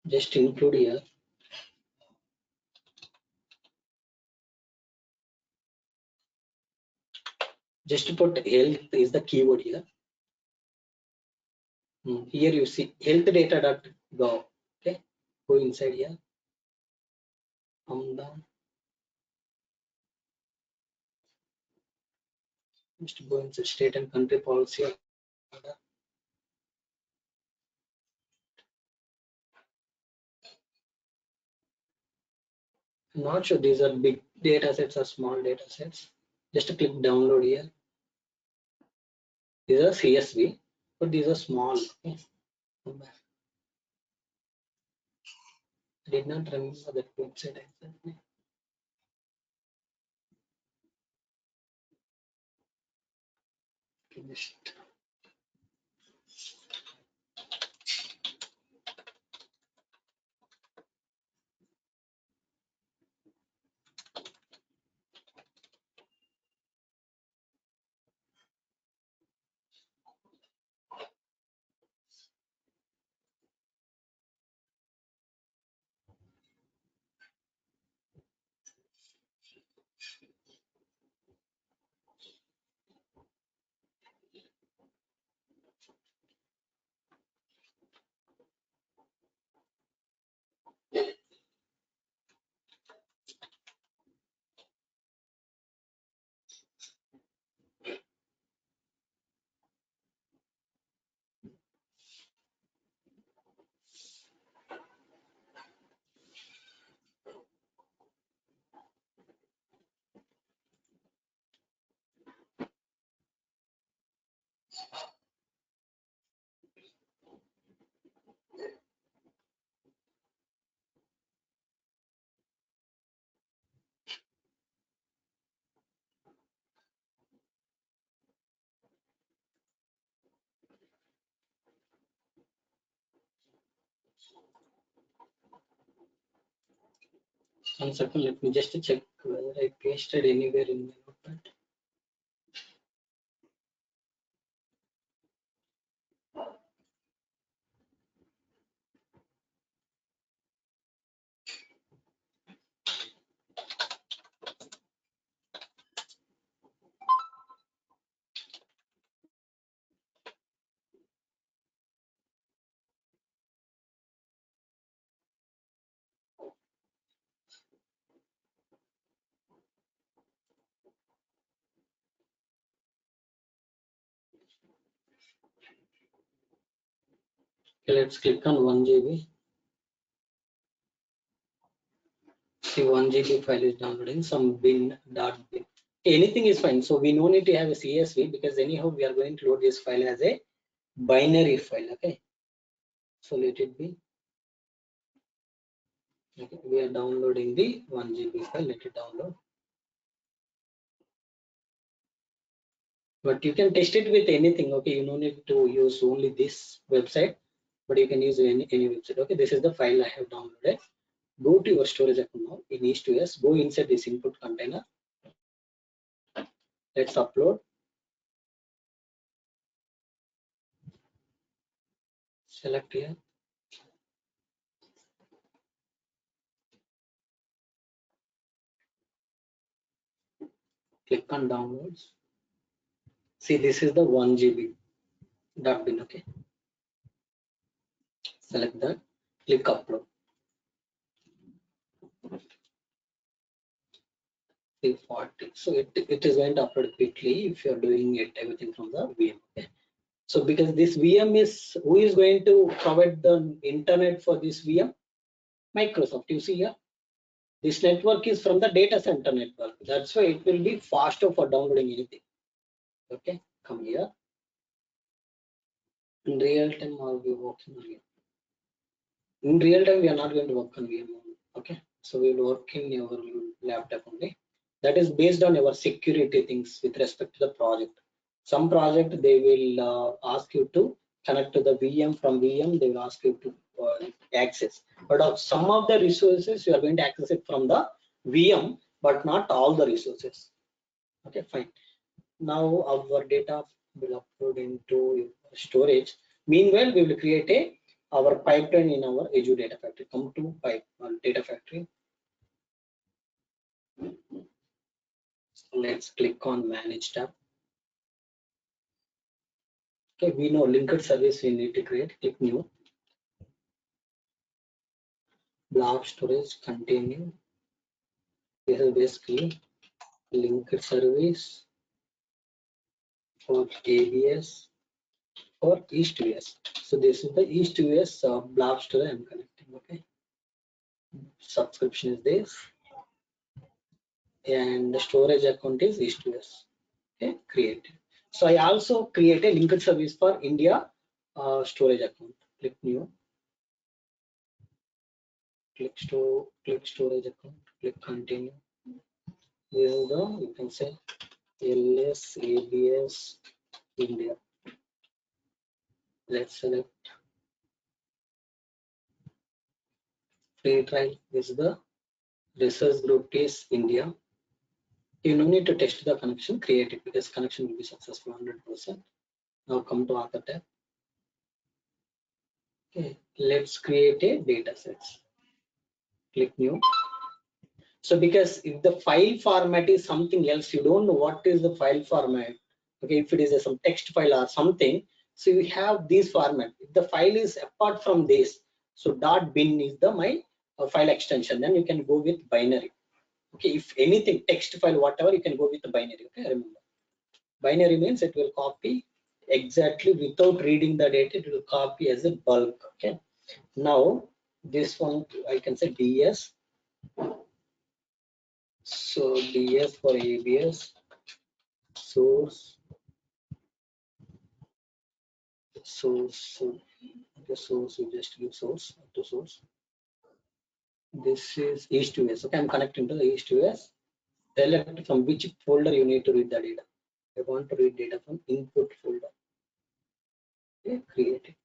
Just include here. Just to put health is the keyword here. Here you see healthdata.gov. Okay, go inside here. Come down. Just go inside state and country policy. I'm not sure these are big data sets or small data sets. Just click download here. These are CSV, but these are small. Okay. Come back. I did not remember that website exactly. Just one second. Let me just check whether I pasted anywhere in my notepad. Okay, let's click on 1 GB. See, 1 GB file is downloading some bin.bin. Anything is fine. So we no need to have a CSV because anyhow we are going to load this file as a binary file. Okay. So let it be. Okay, we are downloading the 1 GB file. Let it download. But you can test it with anything. Okay, you don't need to use only this website, but you can use any website. Okay, this is the file I have downloaded. Go to your storage account now in East2S. Go inside this input container. Let's upload. Select here. Click on downloads. See, this is the 1 GB .bin. Okay, select that, click upload. 340. So it is going to upload quickly if you are doing it everything from the VM. Okay. So because this VM is, who is going to provide the internet for this VM? Microsoft. You see here, this network is from the data center network. That's why it will be faster for downloading anything. Okay, come here. In real time, I'll be working on VM. In real time, we are not going to work on VM. Okay, so we will work in your laptop only. That is based on your security things with respect to the project. Some project they will ask you to connect to the VM. From VM they will ask you to access, but of some of the resources you are going to access it from the VM, but not all the resources. Okay, fine. Now our data will upload into storage. Meanwhile, we will create our pipeline in our Azure Data Factory. Come to Data Factory. Let's click on Manage tab. Okay, we know linked service we need to create. Click New. Blob storage, continue. This is basically linked service for ABS or East US. So this is the East US blob storage I'm connecting. Okay, subscription is this, and the storage account is East US. Okay, created. So I also create a linked service for India storage account. Click New. Click storage account. Click Continue. This is the, you can say, LS ABS India. Let's select free trial. This is the research group is India. You no need to test the connection, create it because connection will be successful 100%. Now come to author tab. Okay, let's create a data sets. Click New. So because if the file format is something else, you don't know what is the file format. Okay, if it is some text file or something, so you have this format. If the file is apart from this, so .bin is the my file extension, then you can go with binary. Okay, if anything text file whatever, you can go with the binary. Okay, remember, binary means it will copy exactly without reading the data, it will copy as a bulk. Okay, now this one I can say DS. So DS for ABS, source, the source, you just give source to source. This is East US. Okay, I'm connecting to the East US. Select from which folder you need to read the data. I want to read data from input folder. Okay, create it.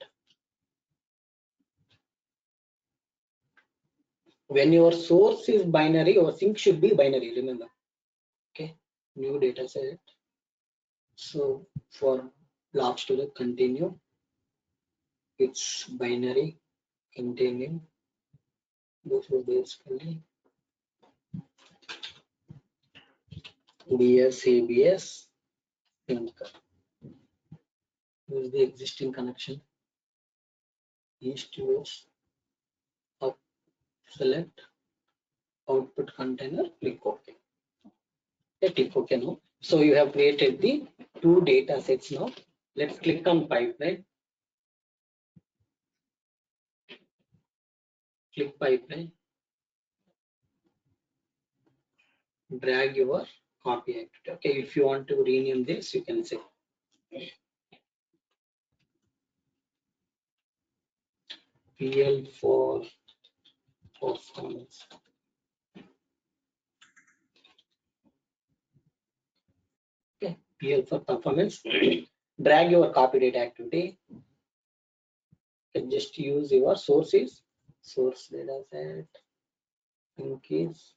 When your source is binary, your sync should be binary, remember. Okay, new data set. So for blob storage, continue. It's binary, continue. This is basically DS ABS sync. This is the existing connection. East US. Up, select output container, click OK. Click OK now. So you have created the two data sets now. Let's click on pipeline. Click pipeline. Drag your copy activity. Okay, if you want to rename this, you can say PL for performance. Okay, PL for performance. Drag your copy data activity. You can just use your sources. Source data set. Link is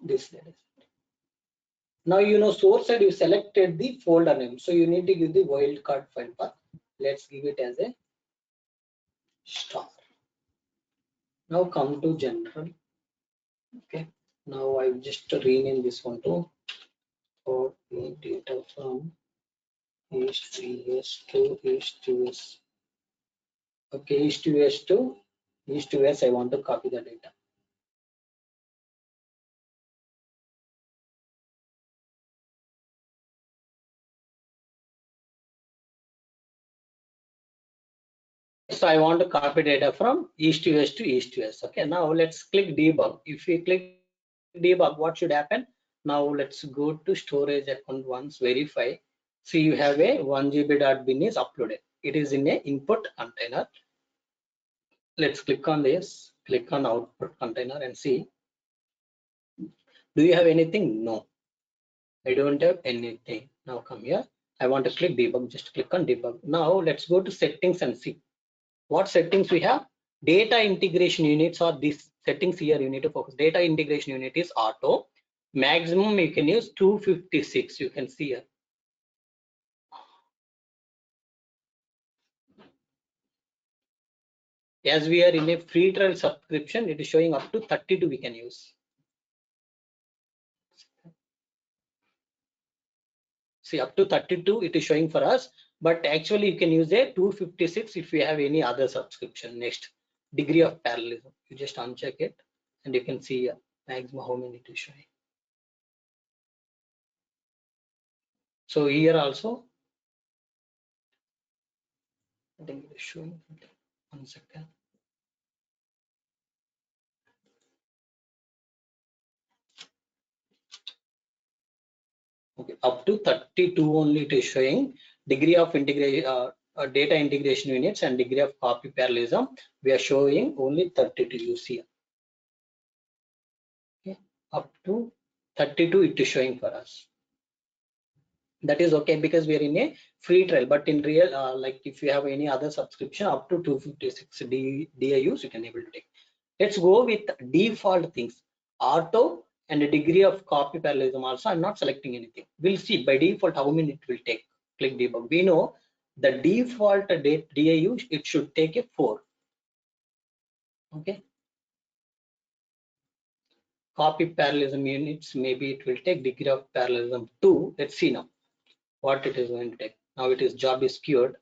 this data set. Now you know source side you selected the folder name, so you need to give the wildcard file path. Let's give it as a star. Now come to general. Okay, Now I just rename this one to copy data from east US to east US. Okay, east US to east US. I want to copy the data. So I want to copy data from east US to east US. Okay, now let's click debug. If we click debug, what should happen? Now let's go to storage account once, verify. See, you have a 1 GB.bin is uploaded. It is in a input container. Let's click on this, click on output container and see. Do you have anything? No, I don't have anything. Now come here. I want to click debug. Just click on debug. Now let's go to settings and see what settings we have. Data integration units are these settings here. You need to focus. Data integration unit is auto. Maximum you can use 256. You can see here. As we are in a free trial subscription, it is showing up to 32 we can use. See, up to 32 it is showing for us, but actually you can use a 256 if you have any other subscription. Next, degree of parallelism. You just uncheck it and you can see here maximum how many it is showing. So here also, I think it is showing. 1 second. Okay, up to 32 only it is showing. Degree of integration, data integration units and degree of copy parallelism. We are showing only 32. You see. Okay, up to 32 it is showing for us. That is okay because we are in a free trial, but in real, like if you have any other subscription up to 256 DIUs, you can able to take. Let's go with default things, auto and a degree of copy parallelism. Also, I'm not selecting anything. We'll see by default how many it will take. Click debug. We know the default DIU it should take a 4. Okay. Copy parallelism units, maybe it will take degree of parallelism 2. Let's see now what it is going to take. Now it is job is queued.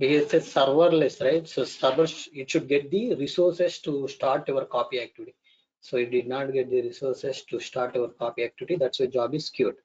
Because it's serverless, right? So server it should get the resources to start your copy activity. So it did not get the resources to start your copy activity. That's why job is queued.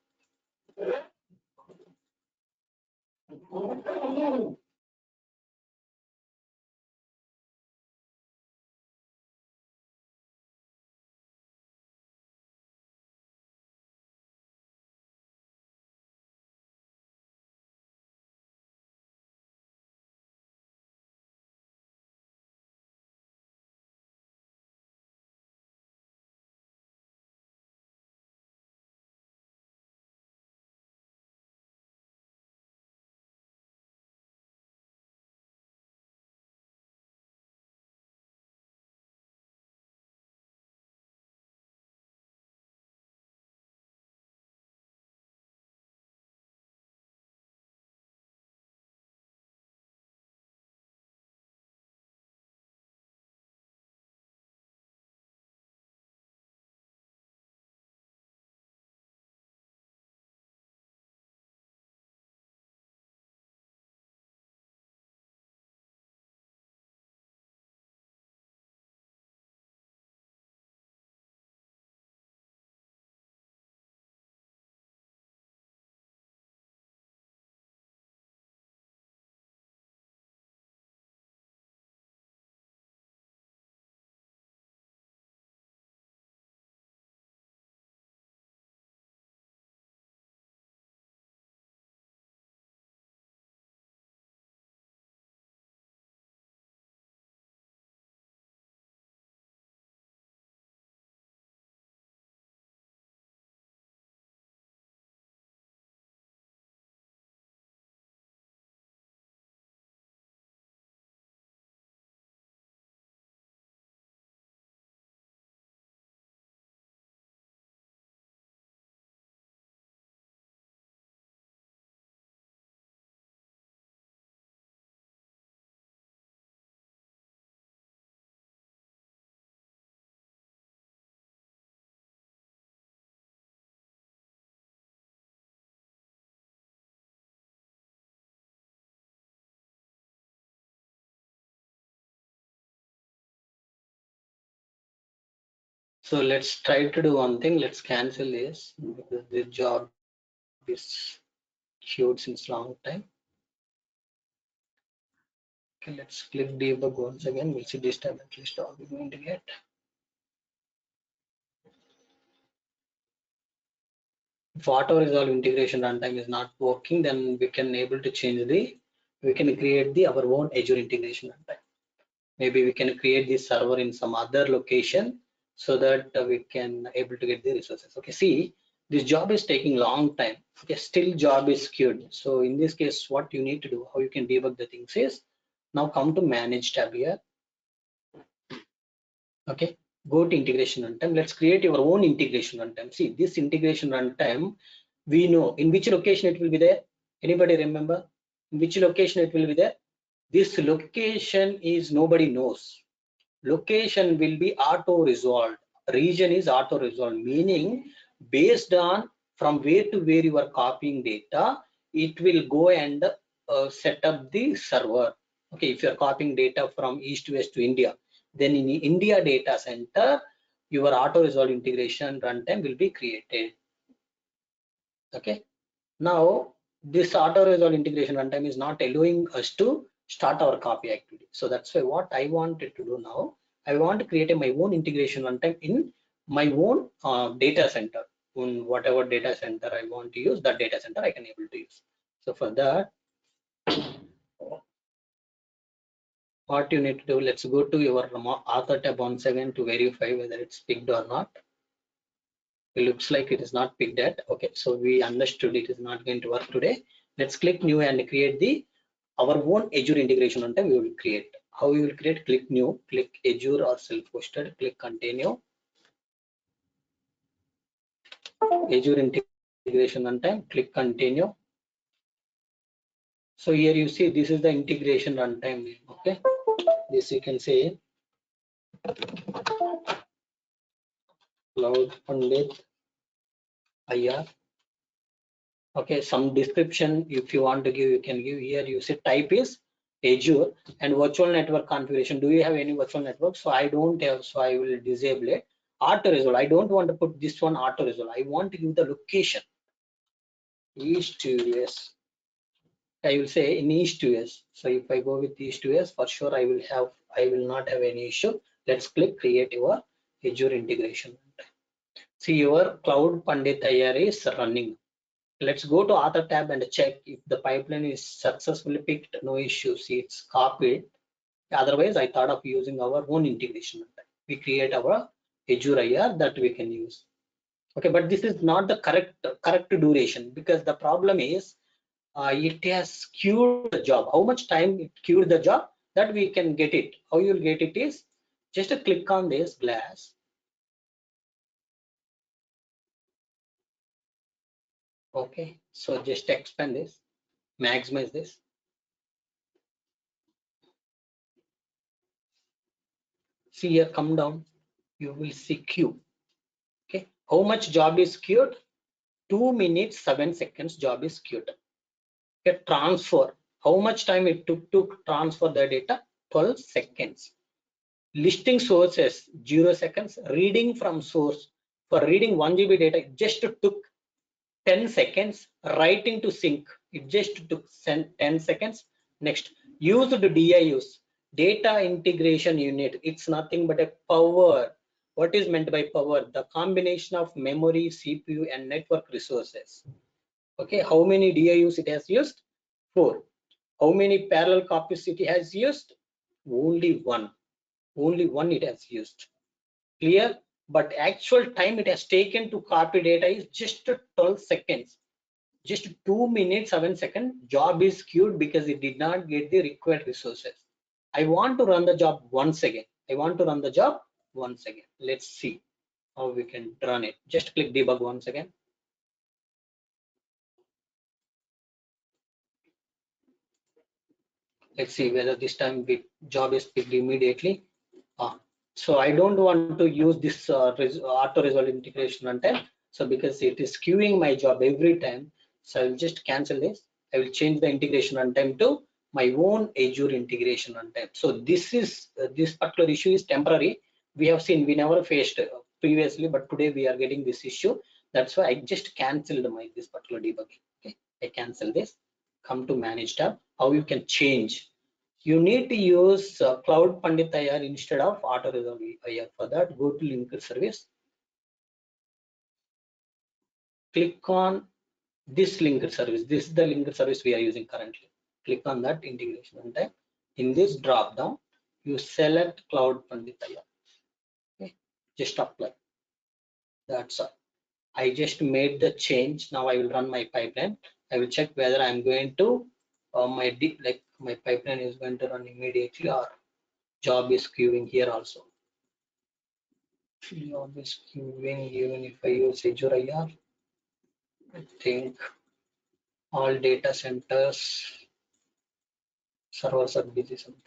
So let's try to do one thing. Let's cancel this because the job is queued since long time. Okay, let's click debug once again. We'll see this time at least all we're going to get. If auto resolve integration runtime is not working, then we can able to change we can create our own Azure integration runtime. Maybe we can create this server in some other location so that we can able to get the resources. Okay, see, this job is taking long time. Okay, still job is queued. So in this case, what you need to do, how you can debug the things is, now come to manage tab here. Okay, go to integration runtime. Let's create your own integration runtime. See, this integration runtime, we know in which location it will be there. Anybody remember in which location it will be there? This location is nobody knows. Location will be auto resolved. Region is auto resolved, meaning based on from where to where you are copying data, it will go and set up the server. Okay, if you are copying data from east to west to India, then in the India data center, your auto resolve integration runtime will be created. Okay, now this auto resolve integration runtime is not allowing us to start our copy activity. So that's why what I wanted to do now, I want to create my own integration runtime in my own data center. In whatever data center I want to use, that data center I can able to use. So for that, what you need to do, let's go to your author tab once again to verify whether it's picked or not. It looks like it is not picked yet. Okay, so we understood it is not going to work today. Let's click new and create our own Azure integration runtime. We will create. How we will create? Click new, click Azure or self-hosted, click continue. Azure integration runtime, click continue. So here you see this is the integration runtime name. Okay, this you can say Cloud Pandit IR. Okay, some description if you want to give, you can give here. You say type is Azure and virtual network configuration. Do you have any virtual network? So I don't have, so I will disable it. Auto resolve, I don't want to put this one auto resolve. I want to give the location East US. I will say in East US. So if I go with East US, for sure I will not have any issue. Let's click create your Azure integration. See, your Cloud Pandit IR is running. Let's go to author tab and check if the pipeline is successfully picked. No issue. See, it's copied. Otherwise, I thought of using our own integration. We create our Azure IR that we can use. Okay, but this is not the correct duration, because the problem is it has queued the job. How much time it queued the job, that we can get it. How you will get it is just to click on this glass. Okay, so just expand this, maximize this. See here, come down, you will see queue. Okay, how much job is queued? 2 minutes 7 seconds job is queued. Okay, transfer, how much time it took to transfer the data? 12 seconds. Listing sources 0 seconds. Reading from source, for reading 1 GB data, it just took 10 seconds. Writing to sync, it just took 10 seconds. Next, used DIUs, data integration unit. It's nothing but a power. What is meant by power? The combination of memory, CPU and network resources. Okay, how many DIUs it has used? 4. How many parallel copies it has used? Only one. Only one it has used. Clear? But actual time it has taken to copy data is just 12 seconds. Just 2 minutes 7 seconds. Job is queued because it did not get the required resources. I want to run the job once again. Let's see how we can run it. Just click debug once again. Let's see whether this time the job is picked immediately. So I don't want to use this auto resolve integration runtime. So because it is queuing my job every time, so I will just cancel this. I will change the integration runtime to my own Azure integration runtime. So this is this particular issue is temporary. We have seen, we never faced previously, but today we are getting this issue. That's why I just canceled this particular debugging. Okay, I cancel this. Come to manage tab. How you can change? You need to use Cloud Pandit IR instead of Auto Resolve IR. For that, go to linked service. Click on this linked service. This is the linked service we are using currently. Click on that integration runtime. In this drop down, you select Cloud Pandit IR. Okay, just apply. That's all. I just made the change. Now I will run my pipeline. I will check whether I'm going to my pipeline is going to run immediately or job is queuing here also. Job is queuing even if I use Azure IR. I think all data centers servers are busy something.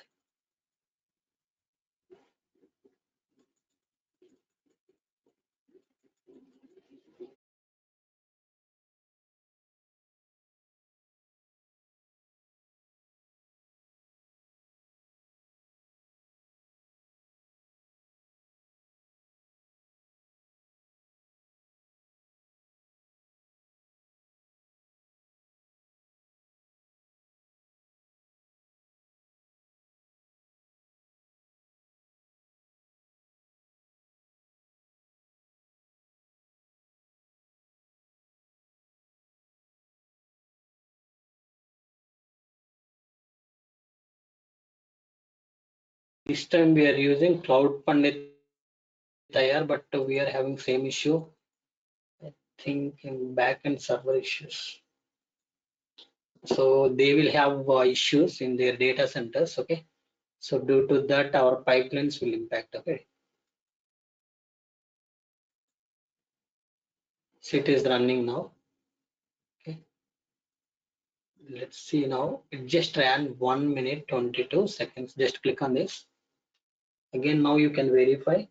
This time we are using Cloud Pandit IR, but we are having same issue. I think in backend server issues. So they will have issues in their data centers. Okay. So due to that, our pipelines will impact. Okay. So it is running now. Okay. Let's see now. It just ran 1 minute 22 seconds. Just click on this. Again, now you can verify.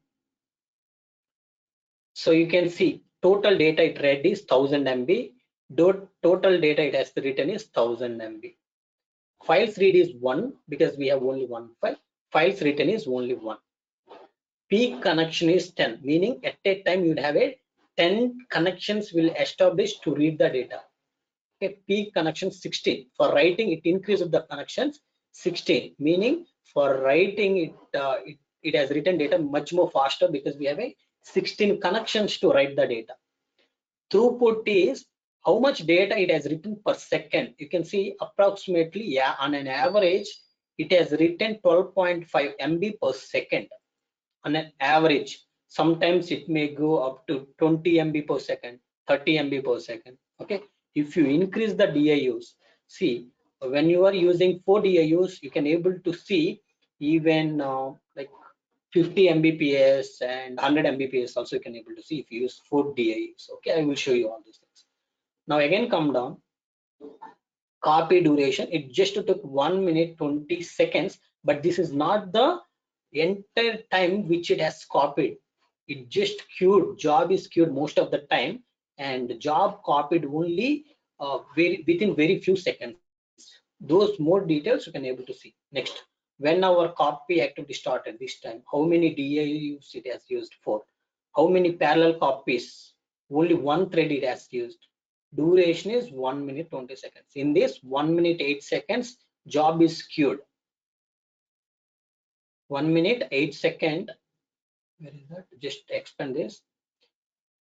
So you can see total data it read is 1000 MB. Total data it has written is 1000 MB. Files read is 1 because we have only one file. Files written is only 1. Peak connection is 10, meaning at a time you'd have a 10 connections will establish to read the data. Okay, peak connection 16. For writing, it increases the connections 16, meaning for writing it has written data much more faster because we have a 16 connections to write the data. Throughput is how much data it has written per second. You can see approximately, yeah, on an average, it has written 12.5 MB per second. On an average, sometimes it may go up to 20 MB per second, 30 MB per second. Okay, if you increase the DIUs, see when you are using 4 DIUs, you can able to see even like 50 Mbps and 100 Mbps also you can able to see if you use 4 DIUs. Okay, I will show you all these things. Now again, come down. Copy duration, it just took 1 minute 20 seconds, but this is not the entire time which it has copied. It just queued. Job is queued most of the time, and job copied only within very few seconds. Those more details you can able to see. Next, when our copy activity started this time, how many DIUs it has used for, how many parallel copies, only one thread it has used. Duration is 1 minute 20 seconds. In this 1 minute 8 seconds, job is queued. 1 minute 8 second. Where is that? Just expand this.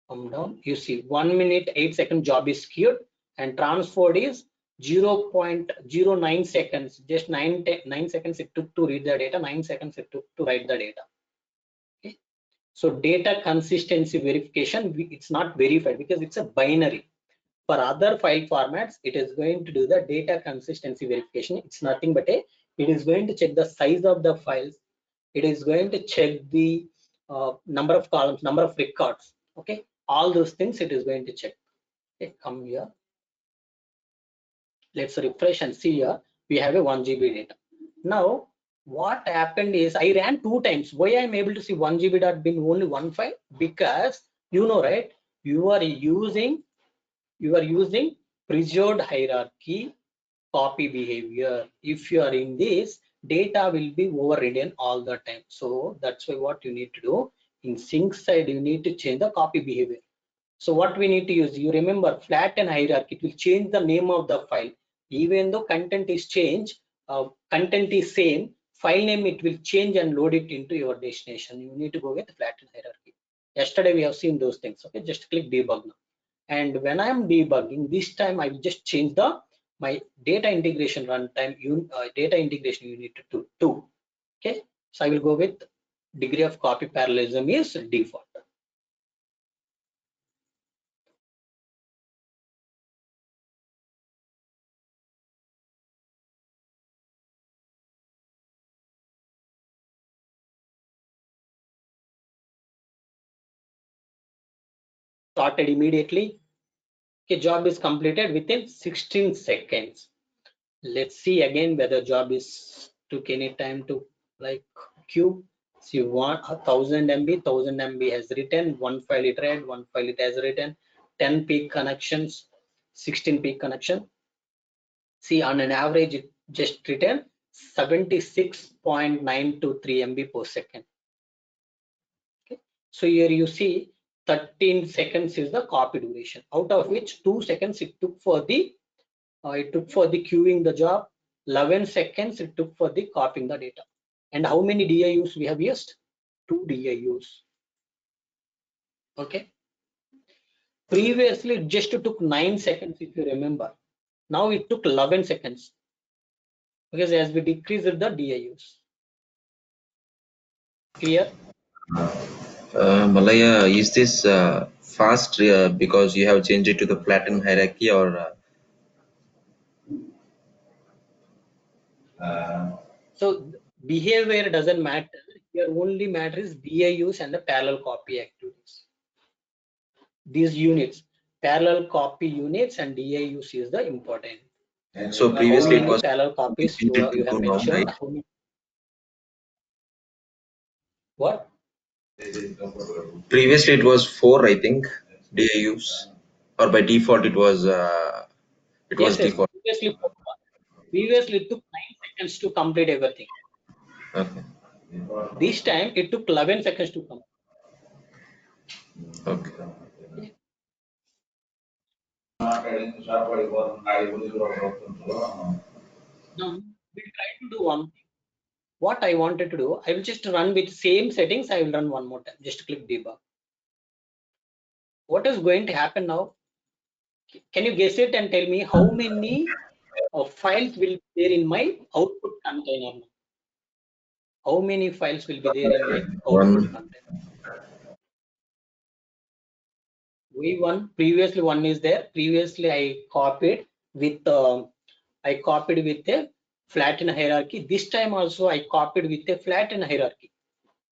Come down. You see 1 minute 8 second job is queued, and transferred is 0.09 seconds. Just 9 seconds it took to read the data. 9 seconds it took to write the data. Okay. So data consistency verification, it's not verified because it's a binary. For other file formats, it is going to do the data consistency verification. It's nothing but it is going to check the size of the files. It is going to check the number of columns, number of records. Okay, all those things it is going to check. Okay, come here. Let's refresh and see here. We have a 1 GB data. Now, what happened is I ran 2 times. Why I'm able to see 1 GB dot bin only one file? Because you know, right? You are using preserved hierarchy copy behavior. If you are in this, data will be overridden all the time. So that's why what you need to do, In sync side, you need to change the copy behavior. So what we need to use, you remember flatten hierarchy, it will change the name of the file. Even though content is changed, content is same, file name it will change and load it into your destination. You need to go with flatten hierarchy. Yesterday we have seen those things. Okay, just click debug now. And when I am debugging, this time I will just change the my data integration runtime data integration unit to 2. Okay, so I will go with degree of copy parallelism is default. Started immediately. Okay, job is completed within 16 seconds. Let's see again whether job is took any time to like queue. So you want 1000 MB, 1000 MB has written, one file it read, one file it has written, 10 peak connections, 16 peak connection. See, on an average, it just written 76.923 MB per second. Okay. So here you see 13 seconds is the copy duration, out of which 2 seconds it took for the queuing the job, 11 seconds it took for the copying the data. And how many DIUs we have used? 2 DIUs. Okay. Previously it just took 9 seconds if you remember. Now it took 11 seconds because as we decreased the DIUs. Clear? Malaya, is this fast because you have changed it to the flattened hierarchy, or So behavior doesn't matter. Here only matters DIUs and the parallel copy activities. These units, parallel copy units and DIUs is the important. so How previously it many was parallel copies changed it to you have 2 now, mentioned? right? What? Previously it was 4, I think, DIUs, or by default it was Yes, default. previously it took 9 seconds to complete everything. Okay. This time it took 11 seconds to complete. Okay. Now we'll try to do one thing. What I wanted to do, I will just run with same settings. I will run one more time. Just click debug. What is going to happen now? Can you guess it and tell me how many files will be there in my output container? How many files will be there in my output 1. container? V1, previously one is there. Previously I copied with a flattened hierarchy. This time also I copied with a flattened hierarchy.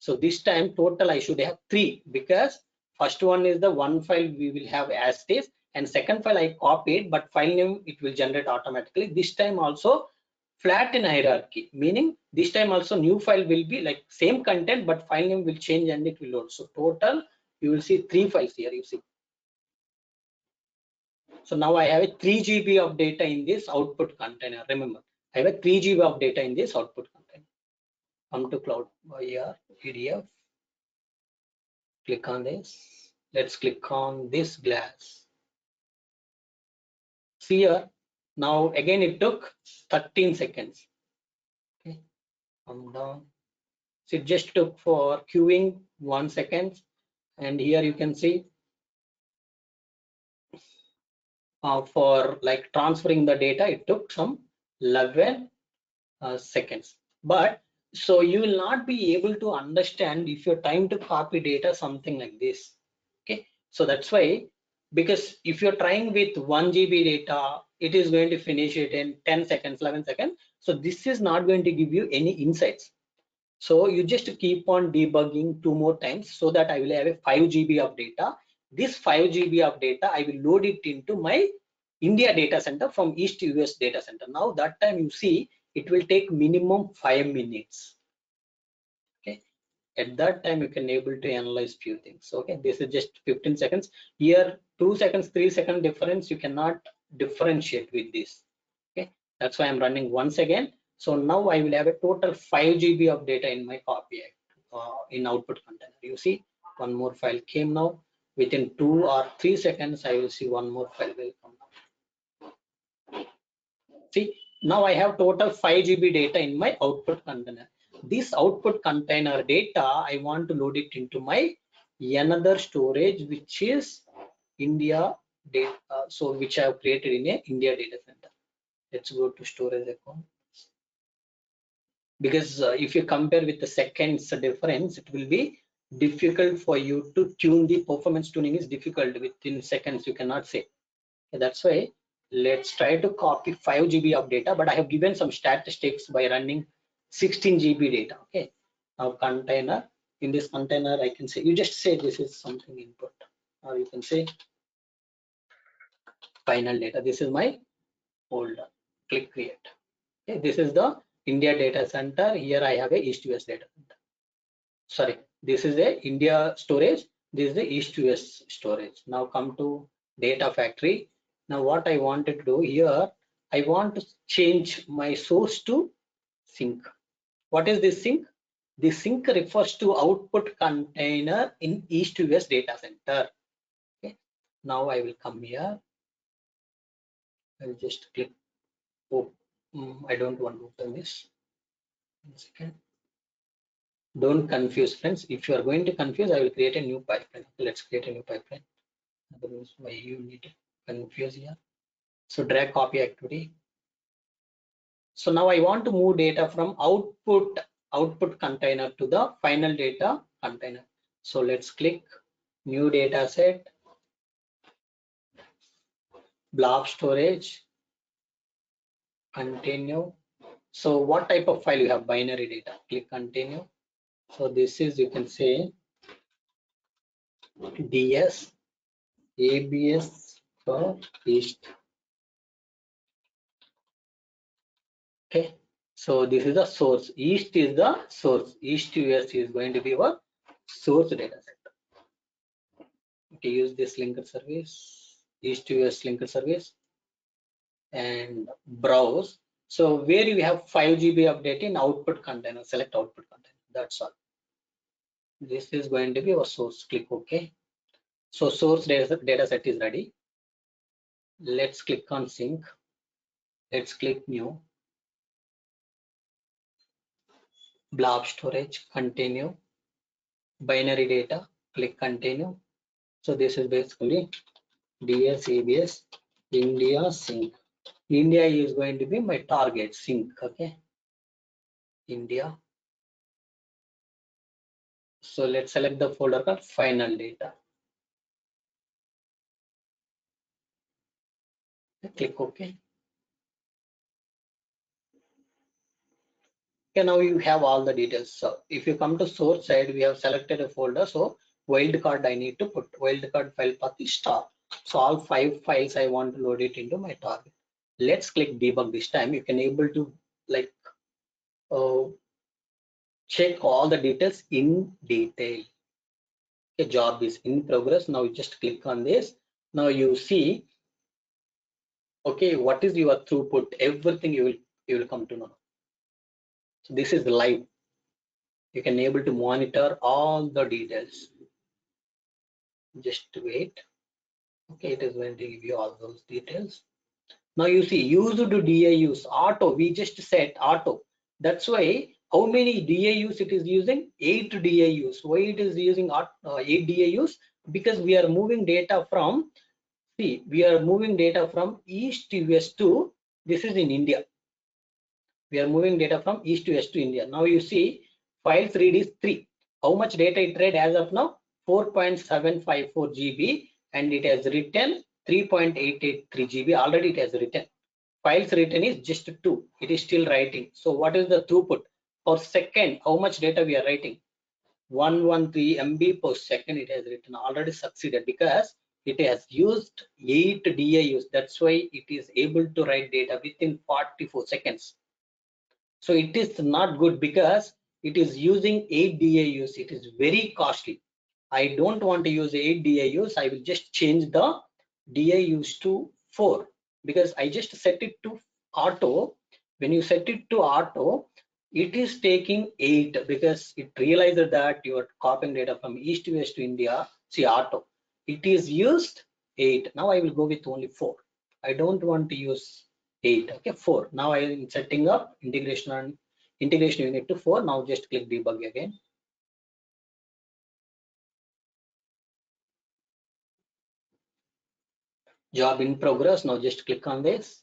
So this time total I should have 3, because first one is the one file we will have as this, and second file I copied, but file name it will generate automatically. This time also flatten hierarchy, meaning this time also new file will be like same content, but file name will change and it will load. So total you will see 3 files here, you see. So now I have a 3 GB of data in this output container. Remember, I have a 3 GB of data in this output container. Come to cloud here, PDF. Click on this. Let's click on this glass. See here. Now again it took 13 seconds. Okay, come down. So it just took for queuing 1 second, and here you can see for like transferring the data it took some 11 seconds. But so you will not be able to understand if you're trying to copy data something like this. Okay, so that's why, because if you're trying with 1 GB data, it is going to finish it in 10 seconds, 11 seconds. So this is not going to give you any insights. So you just keep on debugging 2 more times, so that I will have a 5 GB of data. This 5 GB of data I will load it into my India data center from East US data center. Now that time you see it will take minimum 5 minutes. Okay, at that time you can able to analyze few things. Okay, this is just 15 seconds. Here 2 seconds, 3 second difference, you cannot differentiate with this. Okay, that's why I'm running once again. So now I will have a total 5 GB of data in my copy in output container. You see One more file came now. Within 2 or 3 seconds, I will see one more file will come now. See, now I have total 5 GB data in my output container. This output container data, I want to load it into my another storage, which is India data. So which I have created in a India data center. Let's go to storage account. Because if you compare with the seconds difference, it will be difficult for you to tune. The performance tuning is difficult within seconds, you cannot say. That's why let's try to copy 5 GB of data, but I have given some statistics by running 16 GB data. Okay, now container, in this container I can say, you just say this is something input, or you can say final data. This is my folder, click create. Okay, this is the India data center. Here I have a East US data center. Sorry, this is a India storage, this is the East US storage. Now come to data factory. Now what I wanted to do here, I want to change my source to sink. What is this sink? The sink refers to output container in East US data center. Okay, now I will come here. I will just click. Oh, I don't want to open this. 1 second. Don't confuse, friends. If you are going to confuse, I will create a new pipeline. Let's create a new pipeline. Otherwise, why you need to confuse here? So drag copy activity. So now I want to move data from output container to the final data container. So let's click new data set, blob storage, continue. So what type of file you have? Binary data. Click continue. So this is, you can say, DS ABS for East. Okay, so this is the source. East is the source. East US is going to be our source data set. Okay, use this linker service, East US linker service, and browse. So where you have 5 GB of data in output container, select output container. That's all. This is going to be our source. Click OK. So source data set is ready. Let's click on sync. Let's click new. Blob storage, continue. Binary data, click continue. So this is basically DS ABS India sync. India is going to be my target sync. Okay, India. So let's select the folder called final data. Click OK. Okay, now you have all the details. So if you come to source side, we have selected a folder. So wildcard I need to put wildcard file path is star. So all 5 files I want to load it into my target. Let's click debug this time. You can able to like check all the details in detail. Okay, job is in progress. Now you just click on this. Now you see, okay, what is your throughput? Everything you will come to know. So this is live. You can able to monitor all the details. Just wait. Okay, it is going to give you all those details. Now you see, used to DIUs auto. We just set auto. That's why how many DIUs it is using? 8 DIUs. Why it is using 8 DIUs? Because we are moving data from, see, we are moving data from East to West to, this is in India. We are moving data from East to West to India. Now you see, files read is 3. How much data it read as of now? 4.754 GB, and it has written 3.883 GB. Already it has written. Files written is just 2. It is still writing. So what is the throughput per second? How much data we are writing? 113 MB per second it has written. Already succeeded because it has used 8 DIUs. That's why it is able to write data within 44 seconds. So it is not good because it is using 8 DIUs. It is very costly. I don't want to use 8 DIUs. I will just change the DIUs to 4 because I just set it to auto. When you set it to auto, It is taking 8 because it realized that you are copying data from east to west to India. See, auto. It is used 8. Now I will go with only 4. I don't want to use 8. Okay, 4. Now I am setting up integration unit to 4. Now just click debug again. Job in progress. Now just click on this.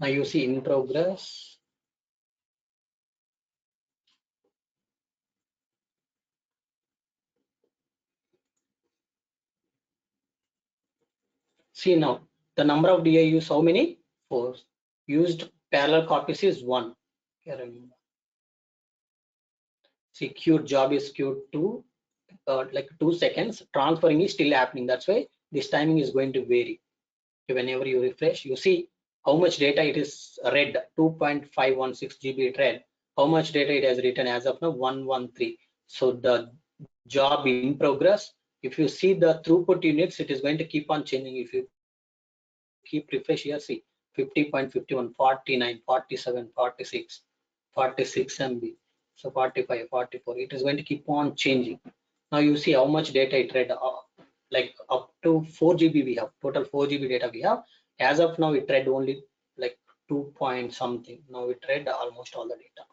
Now you see in progress. See now the number of DIUs, how many? 4. Used parallel copies is 1. Okay, remember. See, queued job is queued to like 2 seconds. Transferring is still happening. That's why this timing is going to vary. Okay, whenever you refresh, you see how much data it is read. 2.516 GB it read. How much data it has written as of now? 113. So the job in progress. If you see the throughput units, it is going to keep on changing. If you keep refresh here, see 50.51, 49, 47, 46, 46 MB. So 45, 44. It is going to keep on changing. Now you see how much data it read. Like up to 4 GB we have. Total 4 GB data we have. As of now, it read only like 2 point something. Now it read almost all the data.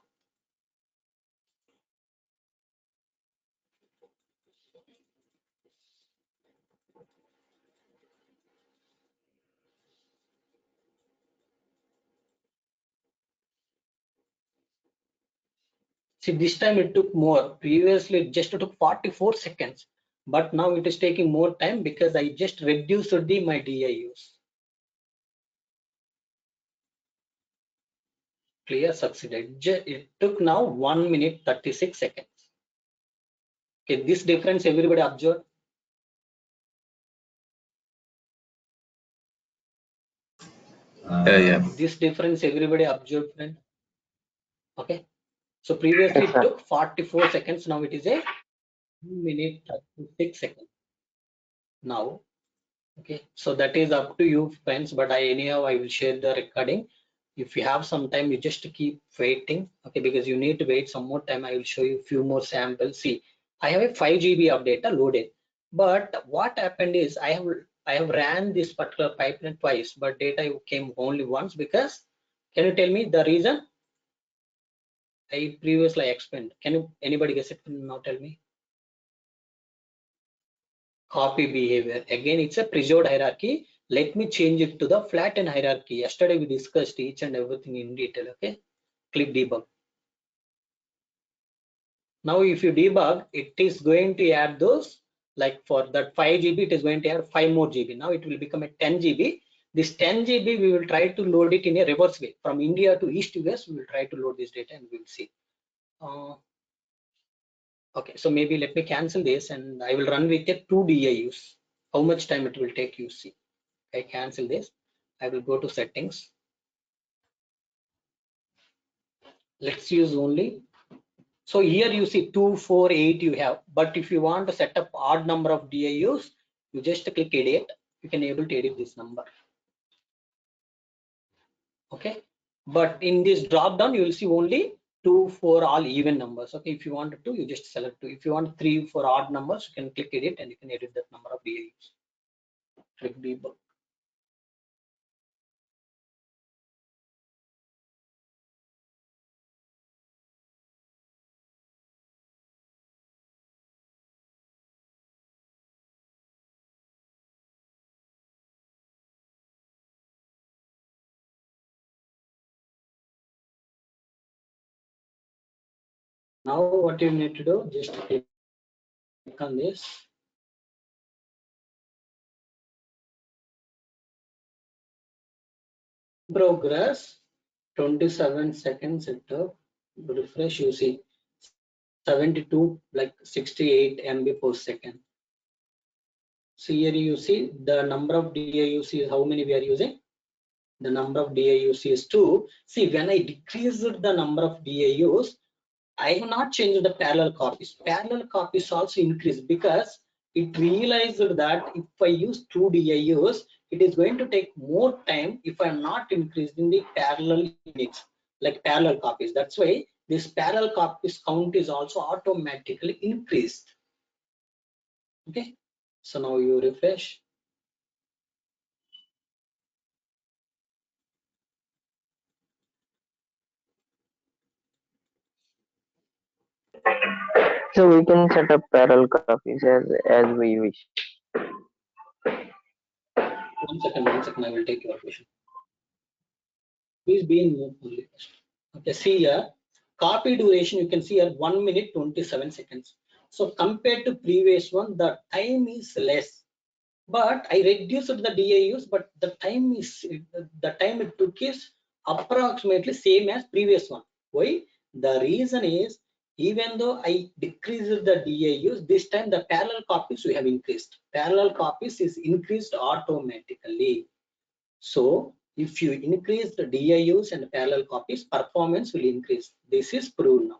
See, this time it took more. Previously, it just took 44 seconds. But now it is taking more time because I just reduced my DIUs. Clear, succeeded. It took now 1 minute 36 seconds. Okay, this difference everybody observed. Yeah. This difference everybody observed, friend. Okay. So previously Yes, it sir. took 44 seconds. Now it is a 1 minute 36 seconds. Now, okay. So that is up to you, friends. But anyhow I will share the recording. If you have some time, you just keep waiting. Okay, because you need to wait some more time. I will show you a few more samples. See, I have a 5 GB of data loaded. But what happened is I have ran this particular pipeline twice, but data came only once because, can you tell me the reason? I previously explained. Can you anybody guess it? Now tell me. Copy behavior. Again, it's a preserved hierarchy. Let me change it to the flattened hierarchy. Yesterday we discussed each and everything in detail. Okay. Click debug. Now if you debug, it is going to add those, like for that 5 GB, it is going to add 5 more GB. Now it will become a 10 GB. This 10 GB, we will try to load it in a reverse way. From India to East to West, we will try to load this data and we will see. Okay, so maybe let me cancel this and I will run with a 2 DIUs. How much time it will take, you see. I cancel this. I will go to settings. Let's use only. So here you see 2, 4, 8 you have. But if you want to set up odd number of DIUs, you just click edit. You can able to edit this number. Okay. But in this drop down, you will see only 2, 4 all even numbers. Okay. If you want 2, you just select 2. If you want 3, 4 odd numbers, you can click edit and you can edit that number of DIUs. Click debug. Now what you need to do, just click on this. Progress 27 seconds it took. Refresh, you see 72 like 68 MB per second. So here you see the number of DIUs is how many we are using. The number of DIUs is 2. See, when I decreased the number of DIUs, I have not changed the parallel copies. Parallel copies also increased because it realized that if I use 2 DIUs, it is going to take more time if I'm not increasing the parallel units. like parallel copies. That's why this parallel copies count is also automatically increased. Okay, so now you refresh. So we can set up parallel copies as we wish. One second, I will take your question. Please be in mode only. Okay, see here, copy duration you can see here 1 minute 27 seconds. So compared to previous one, the time is less. But I reduced the DIUs, but the time it took is approximately same as previous one. Why? The reason is, even though I decreased the DIUs, this time the parallel copies we have increased. Parallel copies is increased automatically. So if you increase the DIUs and parallel copies, performance will increase. This is proved now.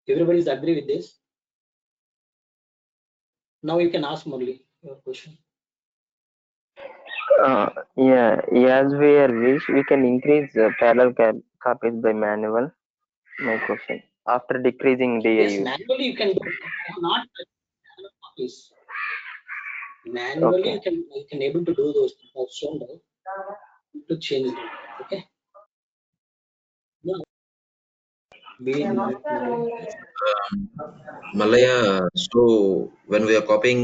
Everybody is agree with this? Now you can ask Murli your question. Yeah, as we are wish, we can increase parallel copies by manual. My question. After decreasing Yes, DIUs. manually you can do. I have not parallel copies. Manually Okay. you can able to do those things. I've shown now to change them. Okay. Now be in mute, Murli. Yes. Malaya, so when we are copying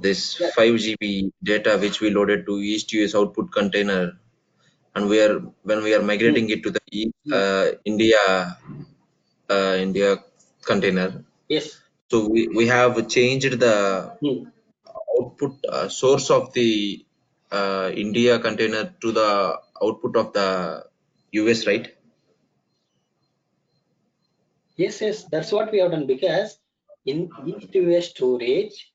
this Yes. 5 GB data which we loaded to EastUS output container, and when we are migrating it to the India container, Yes. so we have changed the Hmm. output source of the India container to the output of the US, right? Yes, that's what we have done, because in each US storage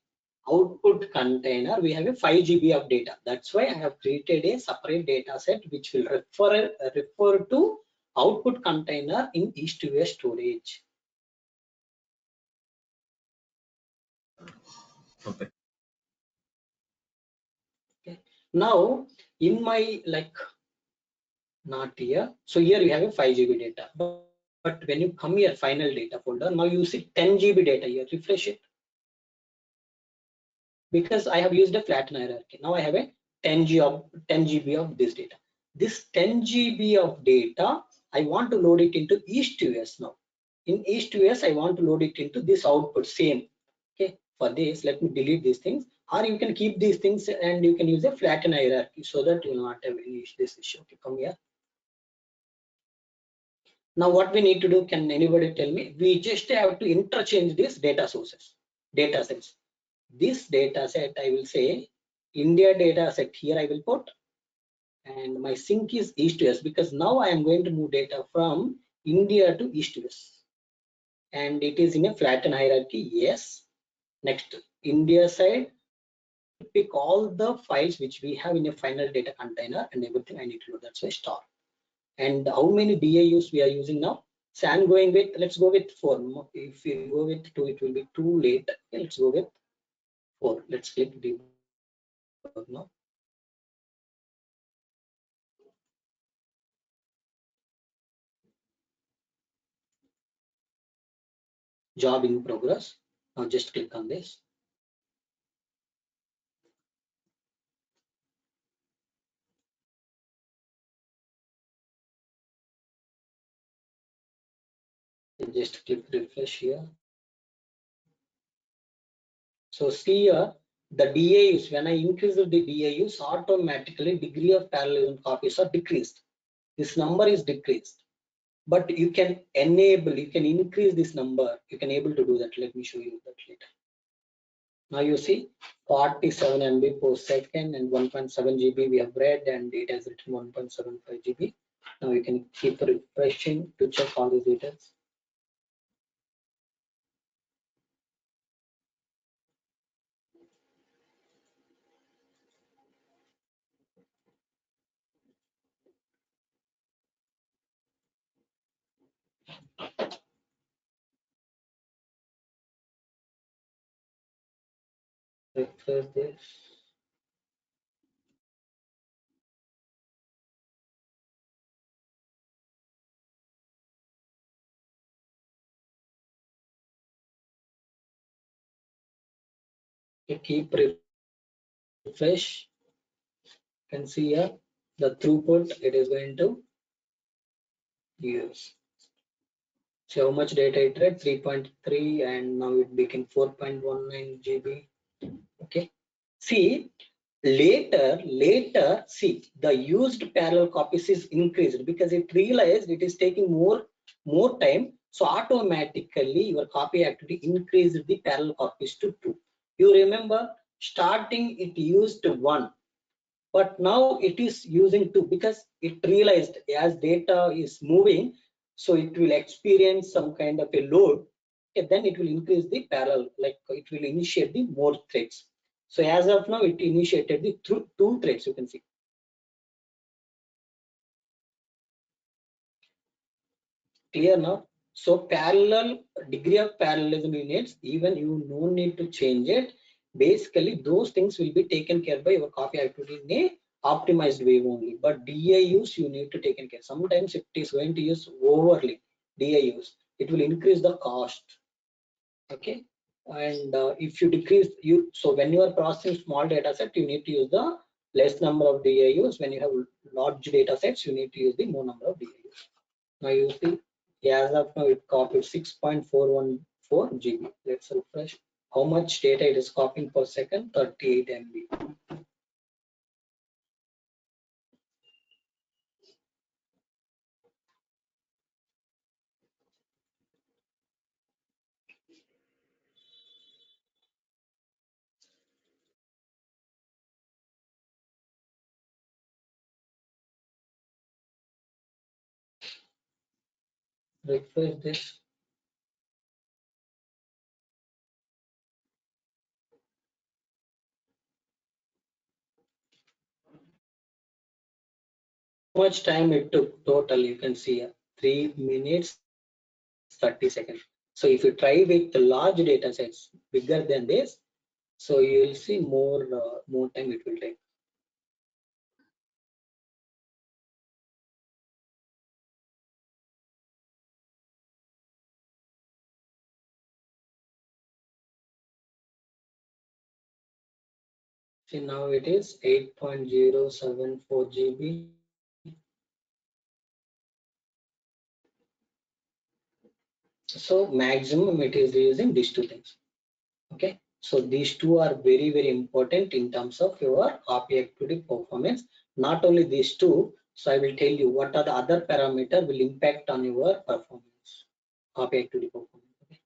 output container we have a 5 GB of data. That's why I have created a separate data set which will refer to output container in each US storage. Okay. Okay. Now in my not here, so here you have a 5 GB data, but when you come here final data folder, now you see 10 GB data here. Refresh it, because I have used a flatten hierarchy. Now I have a 10 GB of this data. This 10 GB of data, I want to load it into East US now. In East US, I want to load it into this output same. Okay, for this, let me delete these things, or you can keep these things and you can use a flatten hierarchy so that you will not have any this issue. Okay, come here. Now what we need to do, can anybody tell me? We just have to interchange these data sources, data sets. This data set, I will say India data set here I will put, and my sync is East US, because now I am going to move data from India to East US, and it is in a flatten hierarchy. Yes. Next, India side, pick all the files which we have in a final data container and everything I need to do. That's why star. And how many DIUs we are using now? So I'm going with, let's go with 4. If you go with 2, it will be too late. Okay, let's go with 4. Let's click debug now. Job in progress. Now just click on this. And just click refresh here. So see here, the DIUs, when I increase the DIUs, automatically degree of parallelism copies are decreased. This number is decreased. But you can enable, you can increase this number. You can able to do that. Let me show you that later. Now you see 47 MB per second and 1.7 GB we have read, and it has written 1.75 GB. Now you can keep refreshing to check all these details. Refresh this. You keep refresh. You can see here the throughput it is going to use. So how much data it read? 3.3 and now it became 4.19 GB. Okay. See, later, see, the used parallel copies is increased because it realized it is taking more time. So automatically your copy activity increased the parallel copies to 2. You remember starting it used 1, but now it is using 2 because it realized as data is moving, so it will experience some kind of a load. Okay, then it will increase the parallel, like it will initiate the more threads. So as of now, it initiated the 2 threads, you can see. Clear now? So parallel, degree of parallelism units, even you no need to change it. Basically, those things will be taken care by your copy activity in a optimized way only. But DIUs you need to take care. Sometimes it is going to use overly DIUs. It will increase the cost. Okay. And if you decrease so when you are processing small data set, you need to use the less number of DIUs. When you have large data sets, you need to use the more number of DIUs. Now you see, as of now it copied 6.414 GB. Let's refresh. How much data it is copying per second? 38 MB. Refresh this. How much time it took total? You can see 3 minutes 30 seconds. So if you try with the large data sets bigger than this, so you will see more time it will take. See, now it is 8.074 GB. So maximum it is using these 2 things. Okay, so these 2 are very important in terms of your copy activity performance. Not only these 2, so I will tell you what are the other parameter will impact on your performance, copy activity performance. Okay.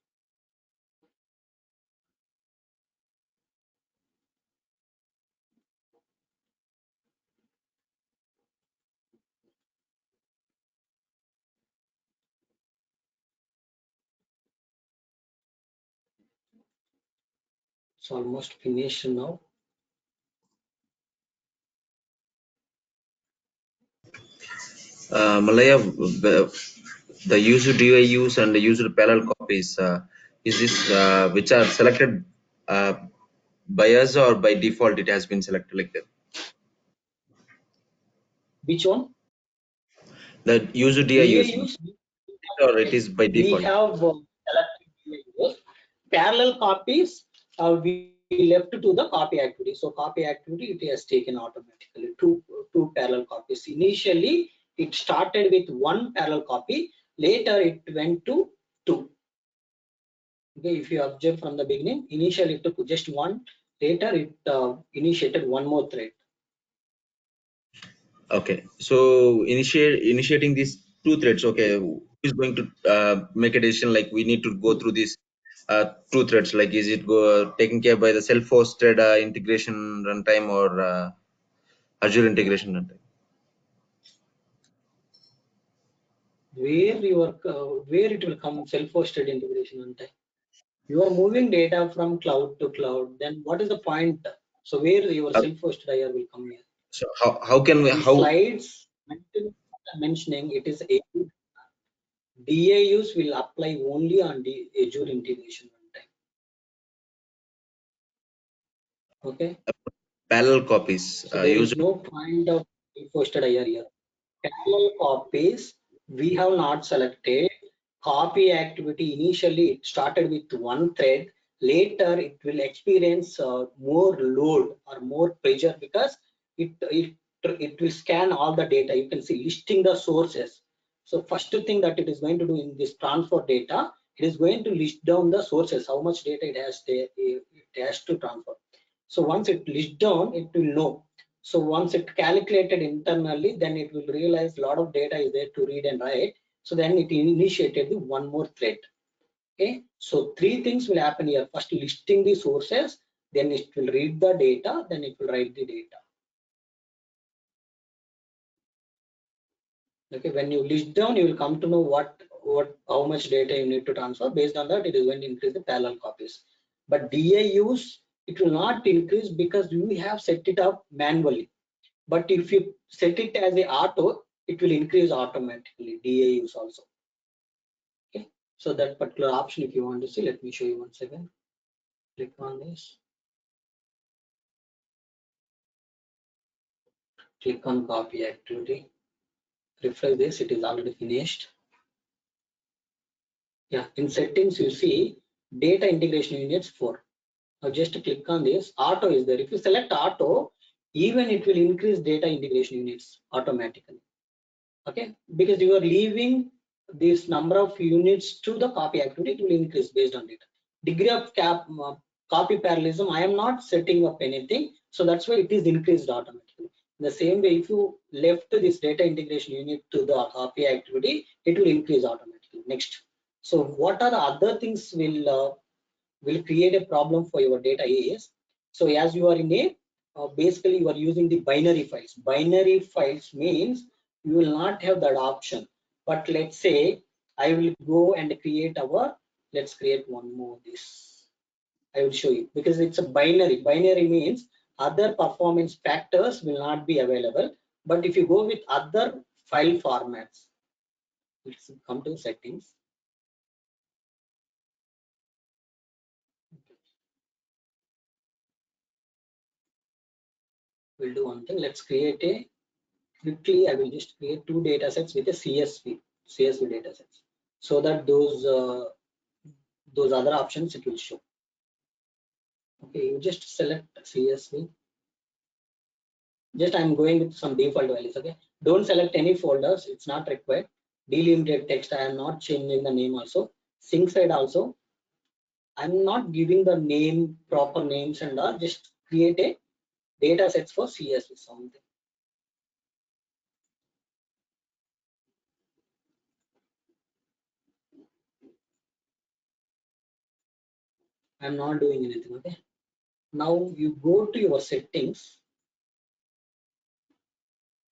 It's almost finished now. Malaya, the user DIUs and the user parallel copies, is this which are selected by us or by default it has been selected like that? Which one? The user DIUs, DIUs, or it is by we default? have selected DIUs. Parallel copies we left to the copy activity. So copy activity it has taken automatically two parallel copies. Initially it started with 1 parallel copy, later it went to 2. Okay, if you observe from the beginning, initially it took just 1, later it initiated 1 more thread. Okay, so initiating these 2 threads. Okay, who is going to make a decision like we need to go through these 2 threads? Like, is it taken care by the self-hosted integration runtime or Azure integration runtime? Where it will come self-hosted integration runtime. You are moving data from cloud to cloud, then what is the point? So where your self-hosted IR will come here? So how can we The slides mentioning it is DIUs will apply only on the Azure integration runtime. Okay. parallel copies So there is user? no point of self-hosted IR here. Parallel copies we have not selected. Copy activity initially it started with 1 thread, later it will experience more load or more pressure, because it will scan all the data. You can see listing the sources. So first thing that it is going to do in this transfer data, it is going to list down the sources, how much data it has to transfer. So once it lists down, it will know. So once it calculated internally, then it will realize a lot of data is there to read and write. So then it initiated the one more thread. Okay, so three things will happen here. First, listing the sources, then it will read the data, then it will write the data. Okay, when you list down, you will come to know how much data you need to transfer. Based on that, it is going to increase the parallel copies. But DIUs, it will not increase because we have set it up manually. But if you set it as a auto, it will increase automatically, DIUs also. Okay, so that particular option, if you want to see, let me show you once again. Click on this. Click on copy activity. Refresh this, it is already finished. Yeah, in settings, you see data integration units 4. Now just click on this, auto is there. If you select auto, even it will increase data integration units automatically. Okay, because you are leaving this number of units to the copy activity, it will increase based on data. Degree of copy parallelism, I am not setting up anything, so that's why it is increased automatically. In the same way, if you left this data integration unit to the copy activity, it will increase automatically. Next, so what are the other things will create a problem for your data is, so as you are in a basically you are using the binary files. Binary files means you will not have that option. But let's say I will go and create let's create one more this. I will show you, because it's a binary. Binary means other performance factors will not be available. But if you go with other file formats, let's come to settings. We'll do one thing. Let's create a quickly. I will just create two data sets with a CSV data sets, so that those other options it will show. Okay, you just select CSV. Just I'm going with some default values. Okay, don't select any folders, it's not required. Delimited text, I am not changing the name also. Sync side also, I'm not giving the name, proper names and all. Just create a data sets for CSV something. I'm not doing anything. Okay, now you go to your settings.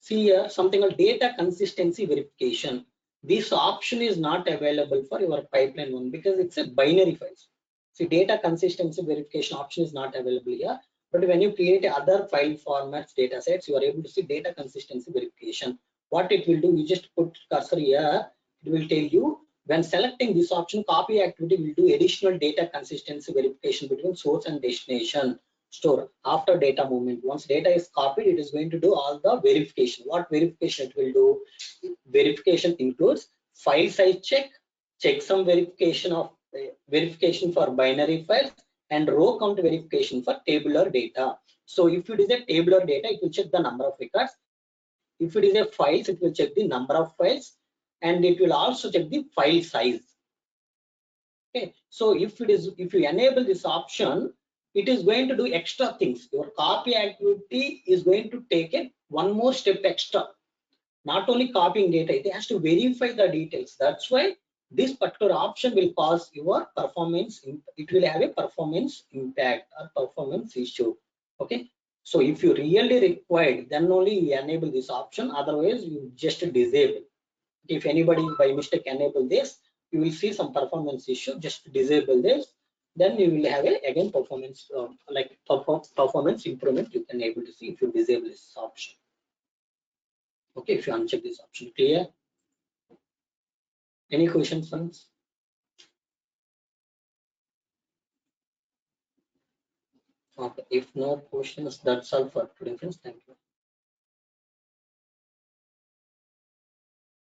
See here something called data consistency verification. This option is not available for your pipeline one because it's a binary file. See, data consistency verification option is not available here. But when you create other file formats data sets, you are able to see data consistency verification. What it will do, you just put cursor here, it will tell you when selecting this option, copy activity will do additional data consistency verification between source and destination store after data movement. Once data is copied, it is going to do all the verification. What verification it will do? Verification includes file size check, checksum verification of verification for binary files, and row count verification for tabular data. So if it is a tabular data, it will check the number of records. If it is a files, it will check the number of files, and it will also check the file size. Okay, so if you enable this option, it is going to do extra things. Your copy activity is going to take it one more step extra. Not only copying data, it has to verify the details. That's why this particular option will cause your performance. It will have a performance impact or performance issue. Okay, so if you really required, then only you enable this option. Otherwise, you just disable. If anybody by mistake enable this, you will see some performance issue. Just disable this, then you will have a again performance performance improvement. You can able to see if you disable this option. Okay, if you uncheck this option. Clear? Any questions, friends? Okay, if no questions, that's all for today, friends. Thank you.